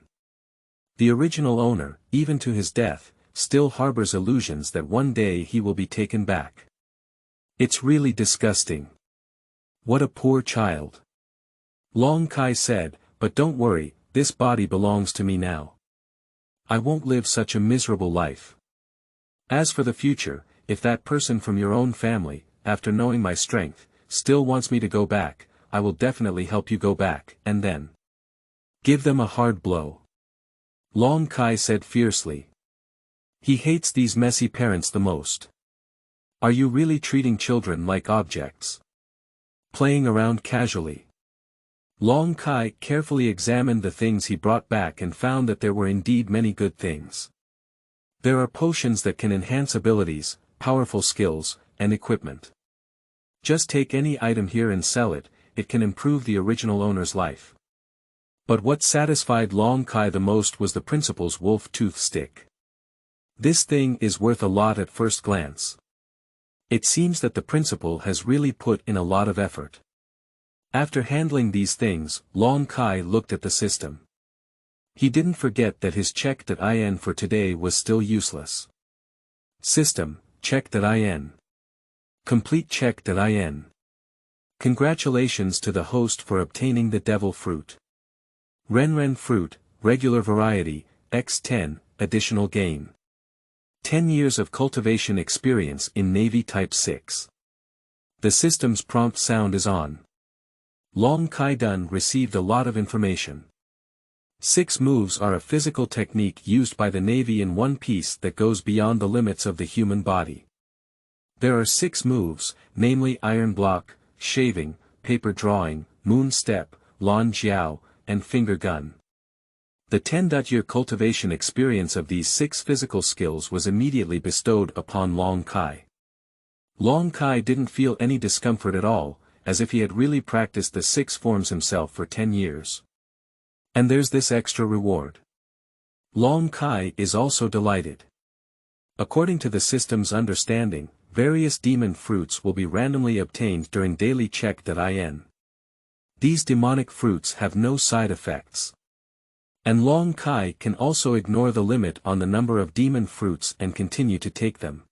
The original owner, even to his death, still harbors illusions that one day he will be taken back. It's really disgusting. What a poor child. Long Kai said, but don't worry, this body belongs to me now. I won't live such a miserable life. As for the future, if that person from your own family, after knowing my strength, still wants me to go back, I will definitely help you go back, and then give them a hard blow. Long Kai said fiercely. He hates these messy parents the most. Are you really treating children like objects? Playing around casually. Long Kai carefully examined the things he brought back and found that there were indeed many good things. There are potions that can enhance abilities, powerful skills, and equipment. Just take any item here and sell it, it can improve the original owner's life. But what satisfied Long Kai the most was the principal's wolf tooth stick. This thing is worth a lot at first glance. It seems that the principal has really put in a lot of effort. After handling these things, Long Kai looked at the system. He didn't forget that his check.in for today was still useless. System, check.in. Complete check.in. Congratulations to the host for obtaining the devil fruit. Renren fruit, regular variety, x10, additional gain. 10 years of cultivation experience in Navy Type 6. The system's prompt sound is on. Long Kai Dun received a lot of information. 6 moves are a physical technique used by the Navy in One Piece that goes beyond the limits of the human body. There are 6 moves, namely iron block, shaving, paper drawing, moon step, lan jiao, and finger gun. The 10-year cultivation experience of these 6 physical skills was immediately bestowed upon Long Kai. Long Kai didn't feel any discomfort at all, as if he had really practiced the 6 forms himself for 10 years. And there's this extra reward. Long Kai is also delighted. According to the system's understanding, various demon fruits will be randomly obtained during daily check.in. These demonic fruits have no side effects. And Long Kai can also ignore the limit on the number of demon fruits and continue to take them.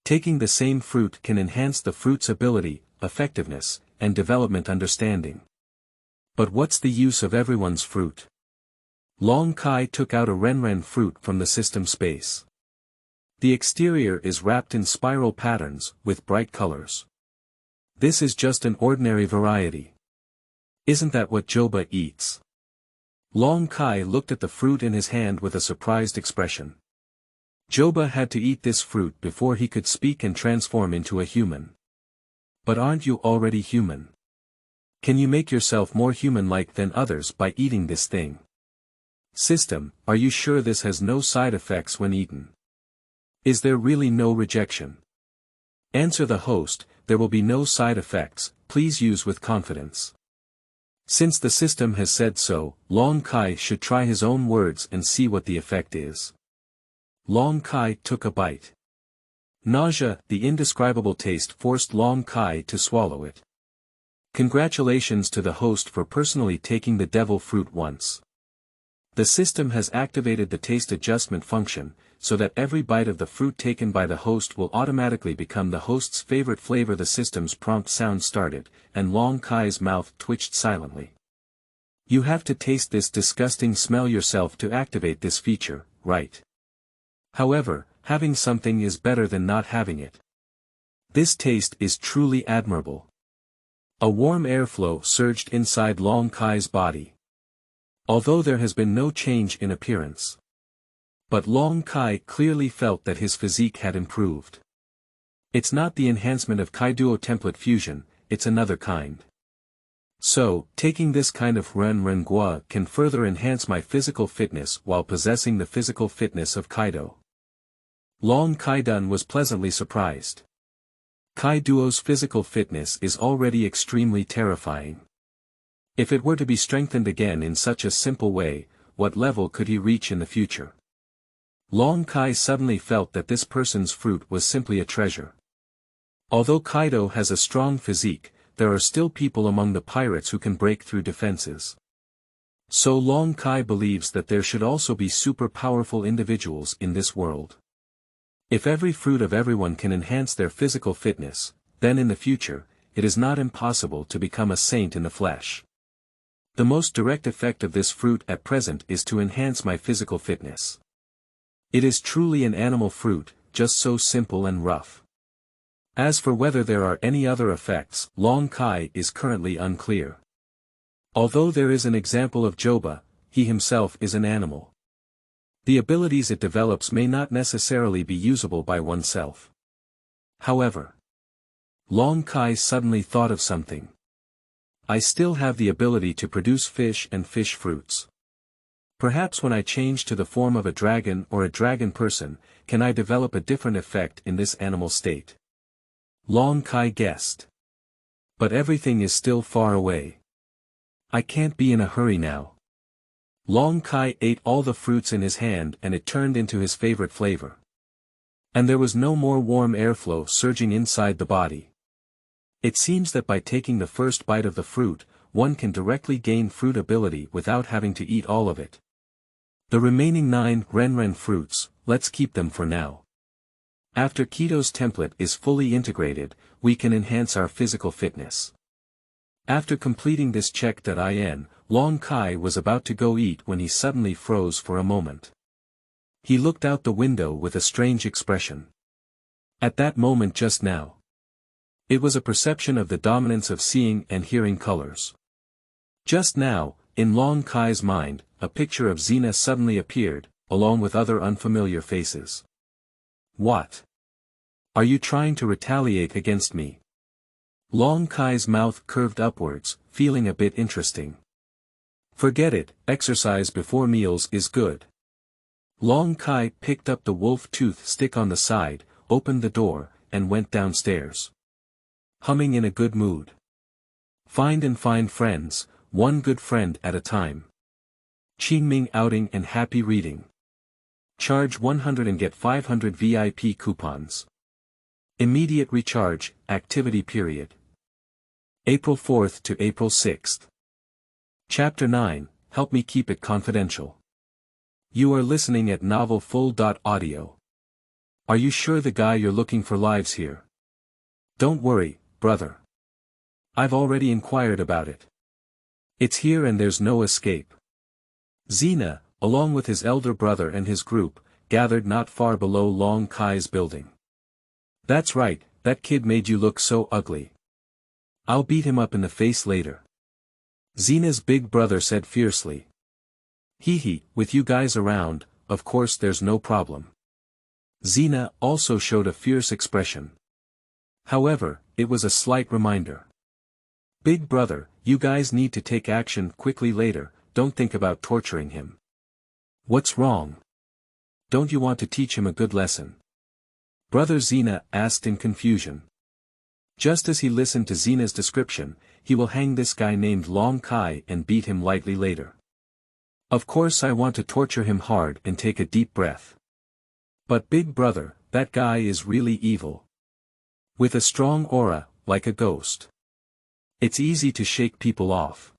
Taking the same fruit can enhance the fruit's ability, effectiveness, and development understanding. But what's the use of everyone's fruit? Long Kai took out a Renren fruit from the system space. The exterior is wrapped in spiral patterns, with bright colors. This is just an ordinary variety. Isn't that what Joba eats? Long Kai looked at the fruit in his hand with a surprised expression. Joba had to eat this fruit before he could speak and transform into a human. But aren't you already human? Can you make yourself more human-like than others by eating this thing? System, are you sure this has no side effects when eaten? Is there really no rejection? Answer the host, there will be no side effects, please use with confidence. Since the system has said so, Long Kai should try his own words and see what the effect is. Long Kai took a bite. Nausea, the indescribable taste forced Long Kai to swallow it. Congratulations to the host for personally taking the devil fruit once. The system has activated the taste adjustment function, so that every bite of the fruit taken by the host will automatically become the host's favorite flavor. The system's prompt sound started, and Long Kai's mouth twitched silently. You have to taste this disgusting smell yourself to activate this feature, right? However, having something is better than not having it. This taste is truly admirable. A warm airflow surged inside Long Kai's body. Although there has been no change in appearance. But Long Kai clearly felt that his physique had improved. It's not the enhancement of Kaiduo template fusion, it's another kind. So, taking this kind of Ren Gua can further enhance my physical fitness while possessing the physical fitness of Kaido. Long Kai-dun was pleasantly surprised. Kaiduo's physical fitness is already extremely terrifying. If it were to be strengthened again in such a simple way, what level could he reach in the future? Long Kai suddenly felt that this person's fruit was simply a treasure. Although Kaido has a strong physique, there are still people among the pirates who can break through defenses. So Long Kai believes that there should also be super powerful individuals in this world. If every fruit of everyone can enhance their physical fitness, then in the future, it is not impossible to become a saint in the flesh. The most direct effect of this fruit at present is to enhance my physical fitness. It is truly an animal fruit, just so simple and rough. As for whether there are any other effects, Long Kai is currently unclear. Although there is an example of Joba, he himself is an animal. The abilities it develops may not necessarily be usable by oneself. However, Long Kai suddenly thought of something. I still have the ability to produce fish and fish fruits. Perhaps when I change to the form of a dragon or a dragon person, can I develop a different effect in this animal state? Long Kai guessed. But everything is still far away. I can't be in a hurry now. Long Kai ate all the fruits in his hand and it turned into his favorite flavor. And there was no more warm airflow surging inside the body. It seems that by taking the first bite of the fruit, one can directly gain fruit ability without having to eat all of it. The remaining 9 Renren fruits, let's keep them for now. After Keduo's template is fully integrated, we can enhance our physical fitness. After completing this check.in, Long Kai was about to go eat when he suddenly froze for a moment. He looked out the window with a strange expression. At that moment just now, it was a perception of the dominance of seeing and hearing colors. Just now, in Long Kai's mind, a picture of Xena suddenly appeared, along with other unfamiliar faces. What? Are you trying to retaliate against me? Long Kai's mouth curved upwards, feeling a bit interesting. Forget it, exercise before meals is good. Long Kai picked up the wolf tooth stick on the side, opened the door, and went downstairs. Humming in a good mood. Find and find friends, one good friend at a time. Qingming outing and happy reading. Charge 100 and get 500 VIP coupons. Immediate recharge, activity period. April 4th to April 6th. Chapter 9, Help Me Keep It Confidential. You are listening at novelfull.audio. Are you sure the guy you're looking for lives here? Don't worry, brother. I've already inquired about it. It's here and there's no escape. Xena, along with his elder brother and his group, gathered not far below Long Kai's building. That's right, that kid made you look so ugly. I'll beat him up in the face later. Xena's big brother said fiercely. Hee, with you guys around, of course there's no problem. Xena also showed a fierce expression. However, it was a slight reminder. Big brother, you guys need to take action quickly later, don't think about torturing him. What's wrong? Don't you want to teach him a good lesson? Brother Xena asked in confusion. Just as he listened to Xena's description, he will hang this guy named Long Kai and beat him lightly later. Of course I want to torture him hard and take a deep breath. But big brother, that guy is really evil. With a strong aura, like a ghost. It's easy to shake people off.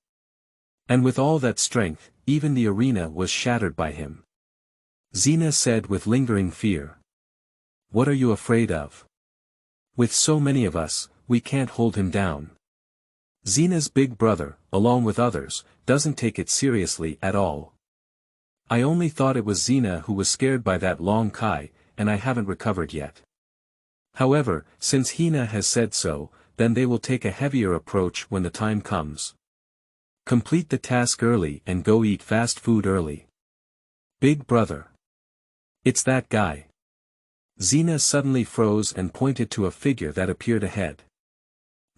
And with all that strength, even the arena was shattered by him. Xena said with lingering fear. What are you afraid of? With so many of us, we can't hold him down. Xena's big brother, along with others, doesn't take it seriously at all. I only thought it was Xena who was scared by that Long Kai, and I haven't recovered yet. However, since Hina has said so, then they will take a heavier approach when the time comes. Complete the task early and go eat fast food early. Big brother. It's that guy. Xena suddenly froze and pointed to a figure that appeared ahead.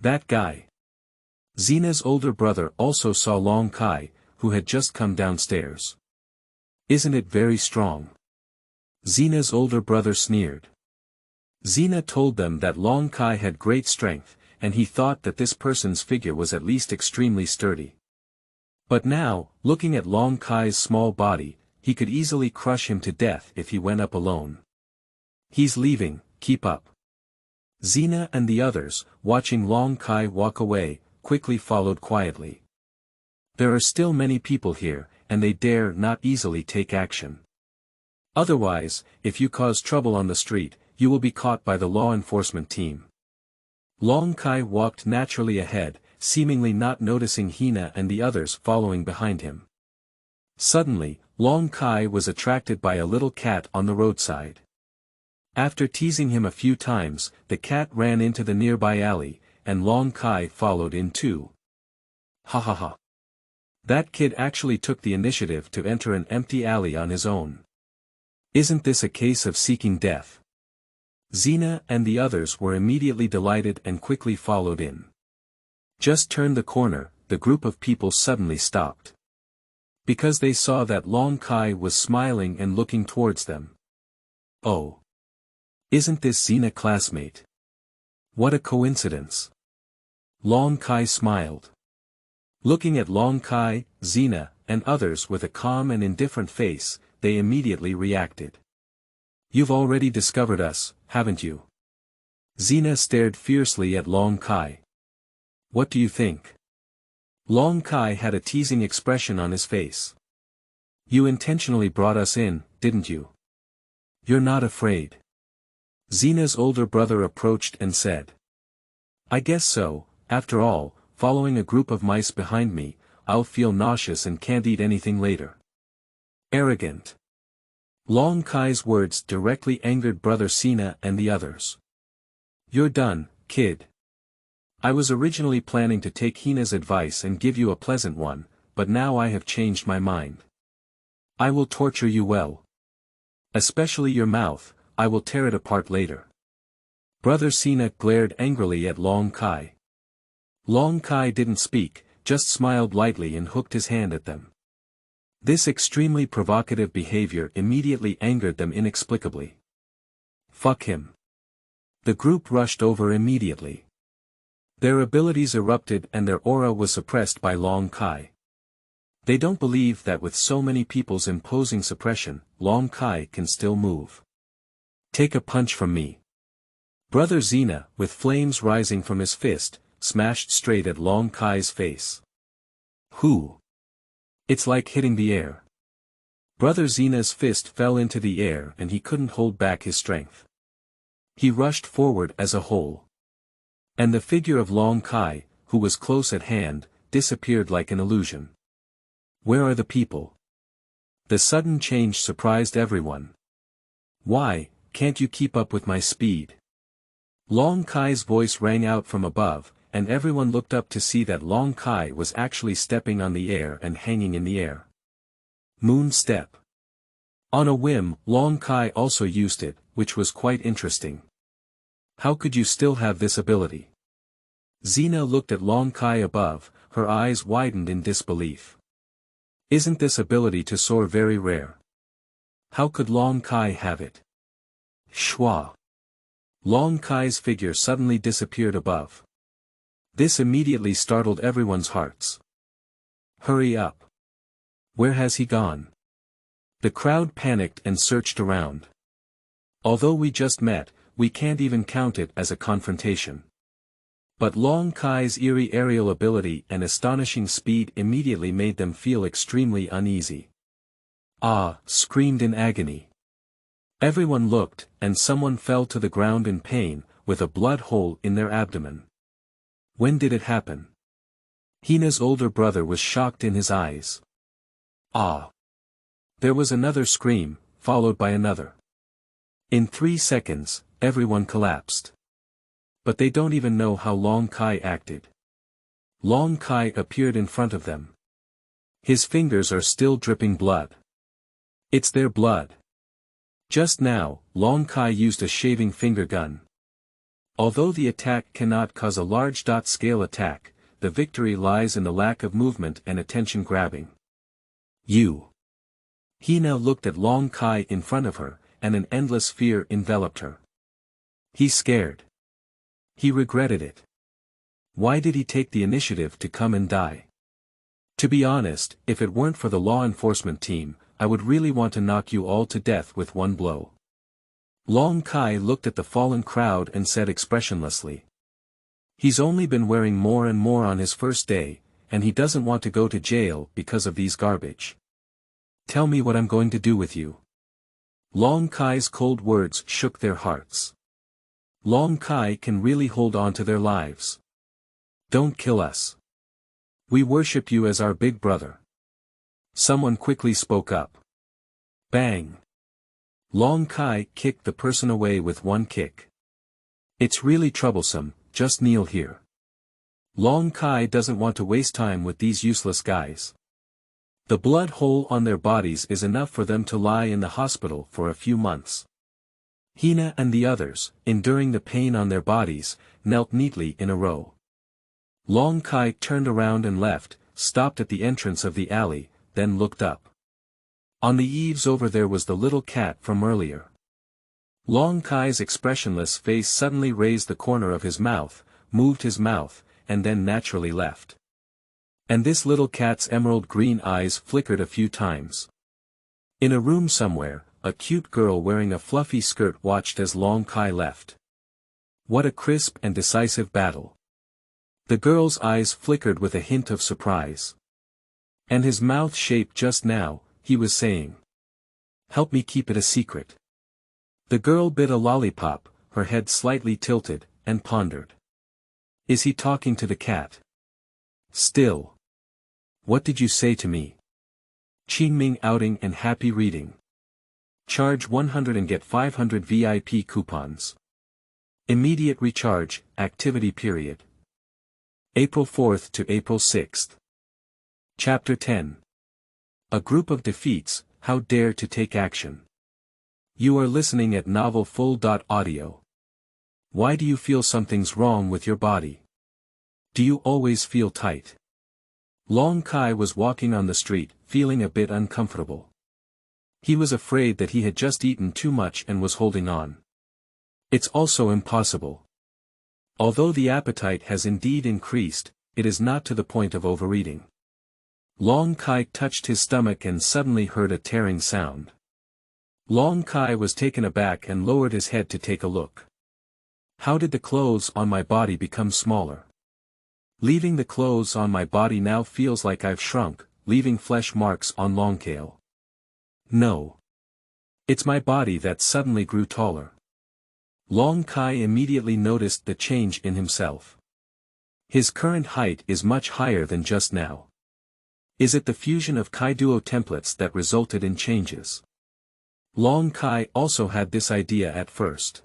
That guy. Xena's older brother also saw Long Kai, who had just come downstairs. Isn't it very strong? Xena's older brother sneered. Xena told them that Long Kai had great strength, and he thought that this person's figure was at least extremely sturdy. But now, looking at Long Kai's small body, he could easily crush him to death if he went up alone. He's leaving, keep up. Xena and the others, watching Long Kai walk away, quickly followed quietly. There are still many people here, and they dare not easily take action. Otherwise, if you cause trouble on the street, you will be caught by the law enforcement team. Long Kai walked naturally ahead, seemingly not noticing Hina and the others following behind him. Suddenly, Long Kai was attracted by a little cat on the roadside. After teasing him a few times, the cat ran into the nearby alley, and Long Kai followed in too. Ha ha ha. That kid actually took the initiative to enter an empty alley on his own. Isn't this a case of seeking death? Xena and the others were immediately delighted and quickly followed in. Just turned the corner, the group of people suddenly stopped. Because they saw that Long Kai was smiling and looking towards them. Oh! Isn't this Xena classmate? What a coincidence! Long Kai smiled. Looking at Long Kai, Xena, and others with a calm and indifferent face, they immediately reacted. You've already discovered us, haven't you? Xena stared fiercely at Long Kai. What do you think? Long Kai had a teasing expression on his face. You intentionally brought us in, didn't you? You're not afraid. Xena's older brother approached and said. I guess so, after all, following a group of mice behind me, I'll feel nauseous and can't eat anything later. Arrogant. Long Kai's words directly angered Brother Sina and the others. You're done, kid. I was originally planning to take Hina's advice and give you a pleasant one, but now I have changed my mind. I will torture you well. Especially your mouth, I will tear it apart later. Brother Sina glared angrily at Long Kai. Long Kai didn't speak, just smiled lightly and hooked his hand at them. This extremely provocative behavior immediately angered them inexplicably. Fuck him. The group rushed over immediately. Their abilities erupted and their aura was suppressed by Long Kai. They don't believe that with so many people's imposing suppression, Long Kai can still move. Take a punch from me. Brother Xena, with flames rising from his fist, smashed straight at Long Kai's face. Who? It's like hitting the air. Brother Xena's fist fell into the air and he couldn't hold back his strength. He rushed forward as a whole. And the figure of Long Kai, who was close at hand, disappeared like an illusion. Where are the people? The sudden change surprised everyone. Why, can't you keep up with my speed? Long Kai's voice rang out from above, and everyone looked up to see that Long Kai was actually stepping on the air and hanging in the air. Moon step. On a whim, Long Kai also used it, which was quite interesting. How could you still have this ability? Xena looked at Long Kai above, her eyes widened in disbelief. Isn't this ability to soar very rare? How could Long Kai have it? Shwa. Long Kai's figure suddenly disappeared above. This immediately startled everyone's hearts. Hurry up. Where has he gone? The crowd panicked and searched around. Although we just met, we can't even count it as a confrontation. But Long Kai's eerie aerial ability and astonishing speed immediately made them feel extremely uneasy. Ah! Screamed in agony. Everyone looked, and someone fell to the ground in pain, with a blood hole in their abdomen. When did it happen? Hina's older brother was shocked in his eyes. Ah! There was another scream, followed by another. In 3 seconds, everyone collapsed. But they don't even know how Long Kai acted. Long Kai appeared in front of them. His fingers are still dripping blood. It's their blood. Just now, Long Kai used a shaving finger gun. Although the attack cannot cause a large scale attack, the victory lies in the lack of movement and attention grabbing. You. Hina looked at Long Kai in front of her, and an endless fear enveloped her. He scared. He regretted it. Why did he take the initiative to come and die? To be honest, if it weren't for the law enforcement team, I would really want to knock you all to death with one blow. Long Kai looked at the fallen crowd and said expressionlessly. He's only been wearing more and more on his first day, and he doesn't want to go to jail because of these garbage. Tell me what I'm going to do with you. Long Kai's cold words shook their hearts. Long Kai can really hold on to their lives. Don't kill us. We worship you as our big brother. Someone quickly spoke up. Bang. Long Kai kicked the person away with one kick. It's really troublesome, just kneel here. Long Kai doesn't want to waste time with these useless guys. The blood hole on their bodies is enough for them to lie in the hospital for a few months. Hina and the others, enduring the pain on their bodies, knelt neatly in a row. Long Kai turned around and left, stopped at the entrance of the alley, then looked up. On the eaves over there was the little cat from earlier. Long Kai's expressionless face suddenly raised the corner of his mouth, moved his mouth, and then naturally left. And this little cat's emerald green eyes flickered a few times. In a room somewhere, a cute girl wearing a fluffy skirt watched as Long Kai left. What a crisp and decisive battle. The girl's eyes flickered with a hint of surprise. And his mouth shaped just now, he was saying. Help me keep it a secret. The girl bit a lollipop, her head slightly tilted, and pondered. Is he talking to the cat? Still. What did you say to me? Qingming outing and happy reading. Charge 100 and get 500 VIP coupons. Immediate recharge, activity period. April 4th to April 6th. Chapter 10. A group of defeats, how dare to take action. You are listening at novelfull.audio. Why do you feel something's wrong with your body? Do you always feel tight? Long Kai was walking on the street, feeling a bit uncomfortable. He was afraid that he had just eaten too much and was holding on. It's also impossible. Although the appetite has indeed increased, it is not to the point of overeating. Long Kai touched his stomach and suddenly heard a tearing sound. Long Kai was taken aback and lowered his head to take a look. How did the clothes on my body become smaller? Leaving the clothes on my body now feels like I've shrunk, leaving flesh marks on Longkale. No. It's my body that suddenly grew taller. Long Kai immediately noticed the change in himself. His current height is much higher than just now. Is it the fusion of Kaiduo templates that resulted in changes? Long Kai also had this idea at first.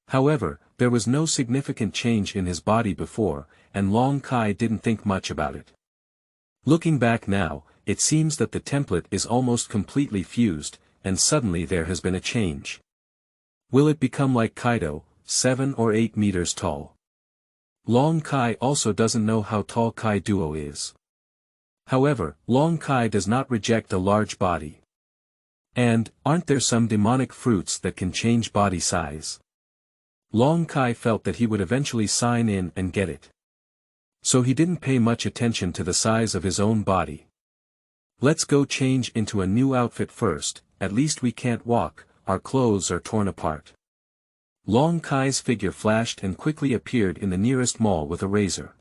However, there was no significant change in his body before, and Long Kai didn't think much about it. Looking back now, it seems that the template is almost completely fused, and suddenly there has been a change. Will it become like Kaido, 7 or 8 meters tall? Long Kai also doesn't know how tall Kaiduo is. However, Long Kai does not reject a large body. And, aren't there some demonic fruits that can change body size? Long Kai felt that he would eventually sign in and get it. So he didn't pay much attention to the size of his own body. Let's go change into a new outfit first, at least we can't walk, our clothes are torn apart. Long Kai's figure flashed and quickly appeared in the nearest mall with a razor.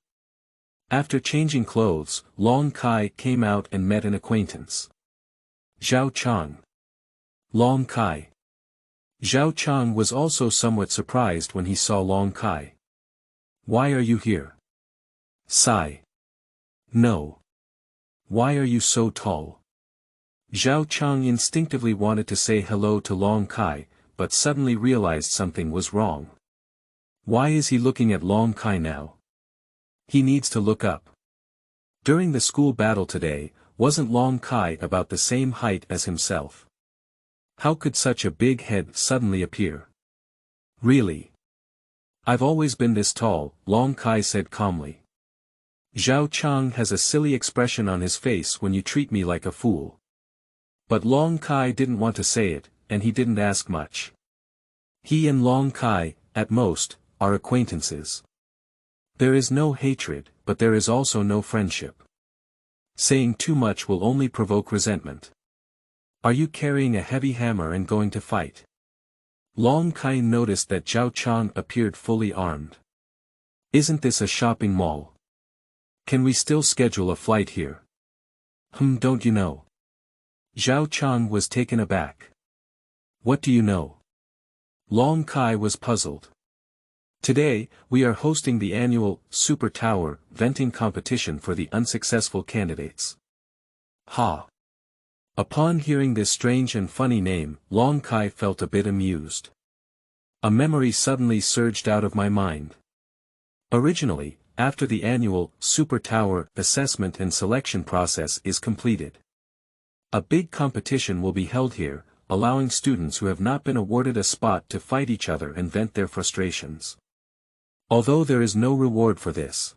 After changing clothes, Long Kai came out and met an acquaintance. Zhao Chang. Long Kai. Zhao Chang was also somewhat surprised when he saw Long Kai. Why are you here? Sigh. No. Why are you so tall? Zhao Chang instinctively wanted to say hello to Long Kai, but suddenly realized something was wrong. Why is he looking at Long Kai now? He needs to look up. During the school battle today, wasn't Long Kai about the same height as himself? How could such a big head suddenly appear? Really? I've always been this tall, Long Kai said calmly. Zhao Chang has a silly expression on his face when you treat me like a fool. But Long Kai didn't want to say it, and he didn't ask much. He and Long Kai, at most, are acquaintances. There is no hatred, but there is also no friendship. Saying too much will only provoke resentment. Are you carrying a heavy hammer and going to fight? Long Kai noticed that Zhao Chang appeared fully armed. Isn't this a shopping mall? Can we still schedule a flight here? Don't you know? Zhao Chang was taken aback. What do you know? Long Kai was puzzled. Today, we are hosting the annual Super Tower venting competition for the unsuccessful candidates. Ha! Upon hearing this strange and funny name, Long Kai felt a bit amused. A memory suddenly surged out of my mind. Originally, after the annual Super Tower assessment and selection process is completed, a big competition will be held here, allowing students who have not been awarded a spot to fight each other and vent their frustrations. Although there is no reward for this,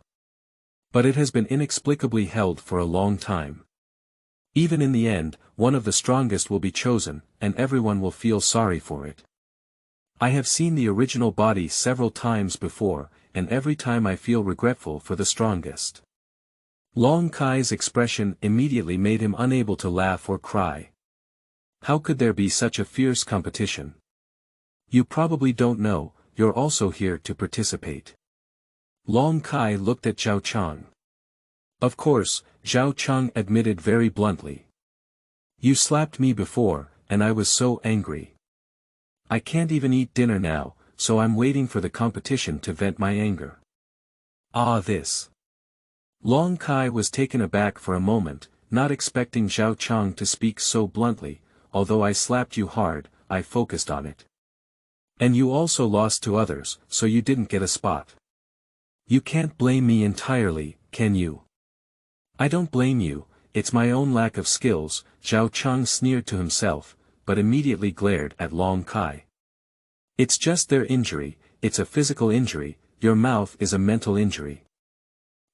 but it has been inexplicably held for a long time. Even in the end, one of the strongest will be chosen, and everyone will feel sorry for it. I have seen the original body several times before, and every time I feel regretful for the strongest. Long Kai's expression immediately made him unable to laugh or cry. How could there be such a fierce competition? You probably don't know, you're also here to participate. Long Kai looked at Zhao Chang. Of course, Zhao Chang admitted very bluntly. You slapped me before, and I was so angry. I can't even eat dinner now, so I'm waiting for the competition to vent my anger. Ah, this. Long Kai was taken aback for a moment, not expecting Zhao Chang to speak so bluntly. Although I slapped you hard, I focused on it. And you also lost to others, so you didn't get a spot. You can't blame me entirely, can you? I don't blame you, it's my own lack of skills, Zhao Chang sneered to himself, but immediately glared at Long Kai. It's just their injury, it's a physical injury, your mouth is a mental injury.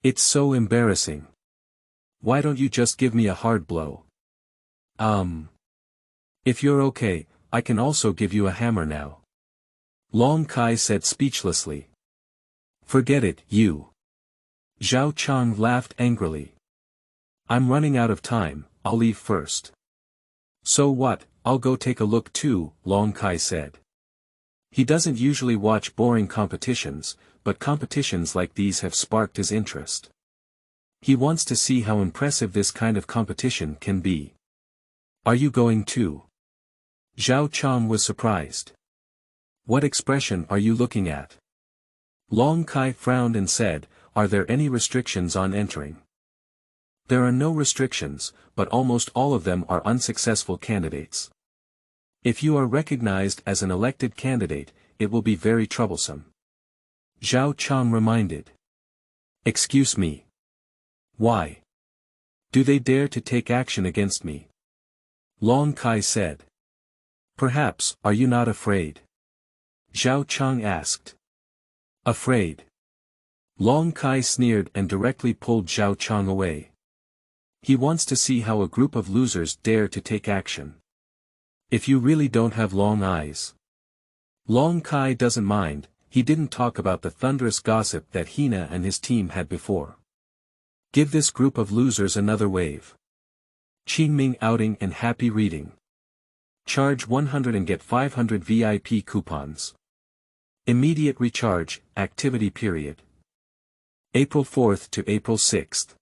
It's so embarrassing. Why don't you just give me a hard blow? If you're okay, I can also give you a hammer now. Long Kai said speechlessly. Forget it, you. Zhao Chang laughed angrily. I'm running out of time, I'll leave first. So what, I'll go take a look too, Long Kai said. He doesn't usually watch boring competitions, but competitions like these have sparked his interest. He wants to see how impressive this kind of competition can be. Are you going too? Zhao Chang was surprised. What expression are you looking at? Long Kai frowned and said, Are there any restrictions on entering? There are no restrictions, but almost all of them are unsuccessful candidates. If you are recognized as an elected candidate, it will be very troublesome. Zhao Chang reminded. Excuse me. Why? Do they dare to take action against me? Long Kai said. Perhaps, are you not afraid? Zhao Chang asked. Afraid? Long Kai sneered and directly pulled Zhao Chang away. He wants to see how a group of losers dare to take action. If you really don't have long eyes. Long Kai doesn't mind, he didn't talk about the thunderous gossip that Hina and his team had before. Give this group of losers another wave. Qingming outing and happy reading. Charge 100 and get 500 VIP coupons. Immediate recharge, activity period. April 4th to April 6th.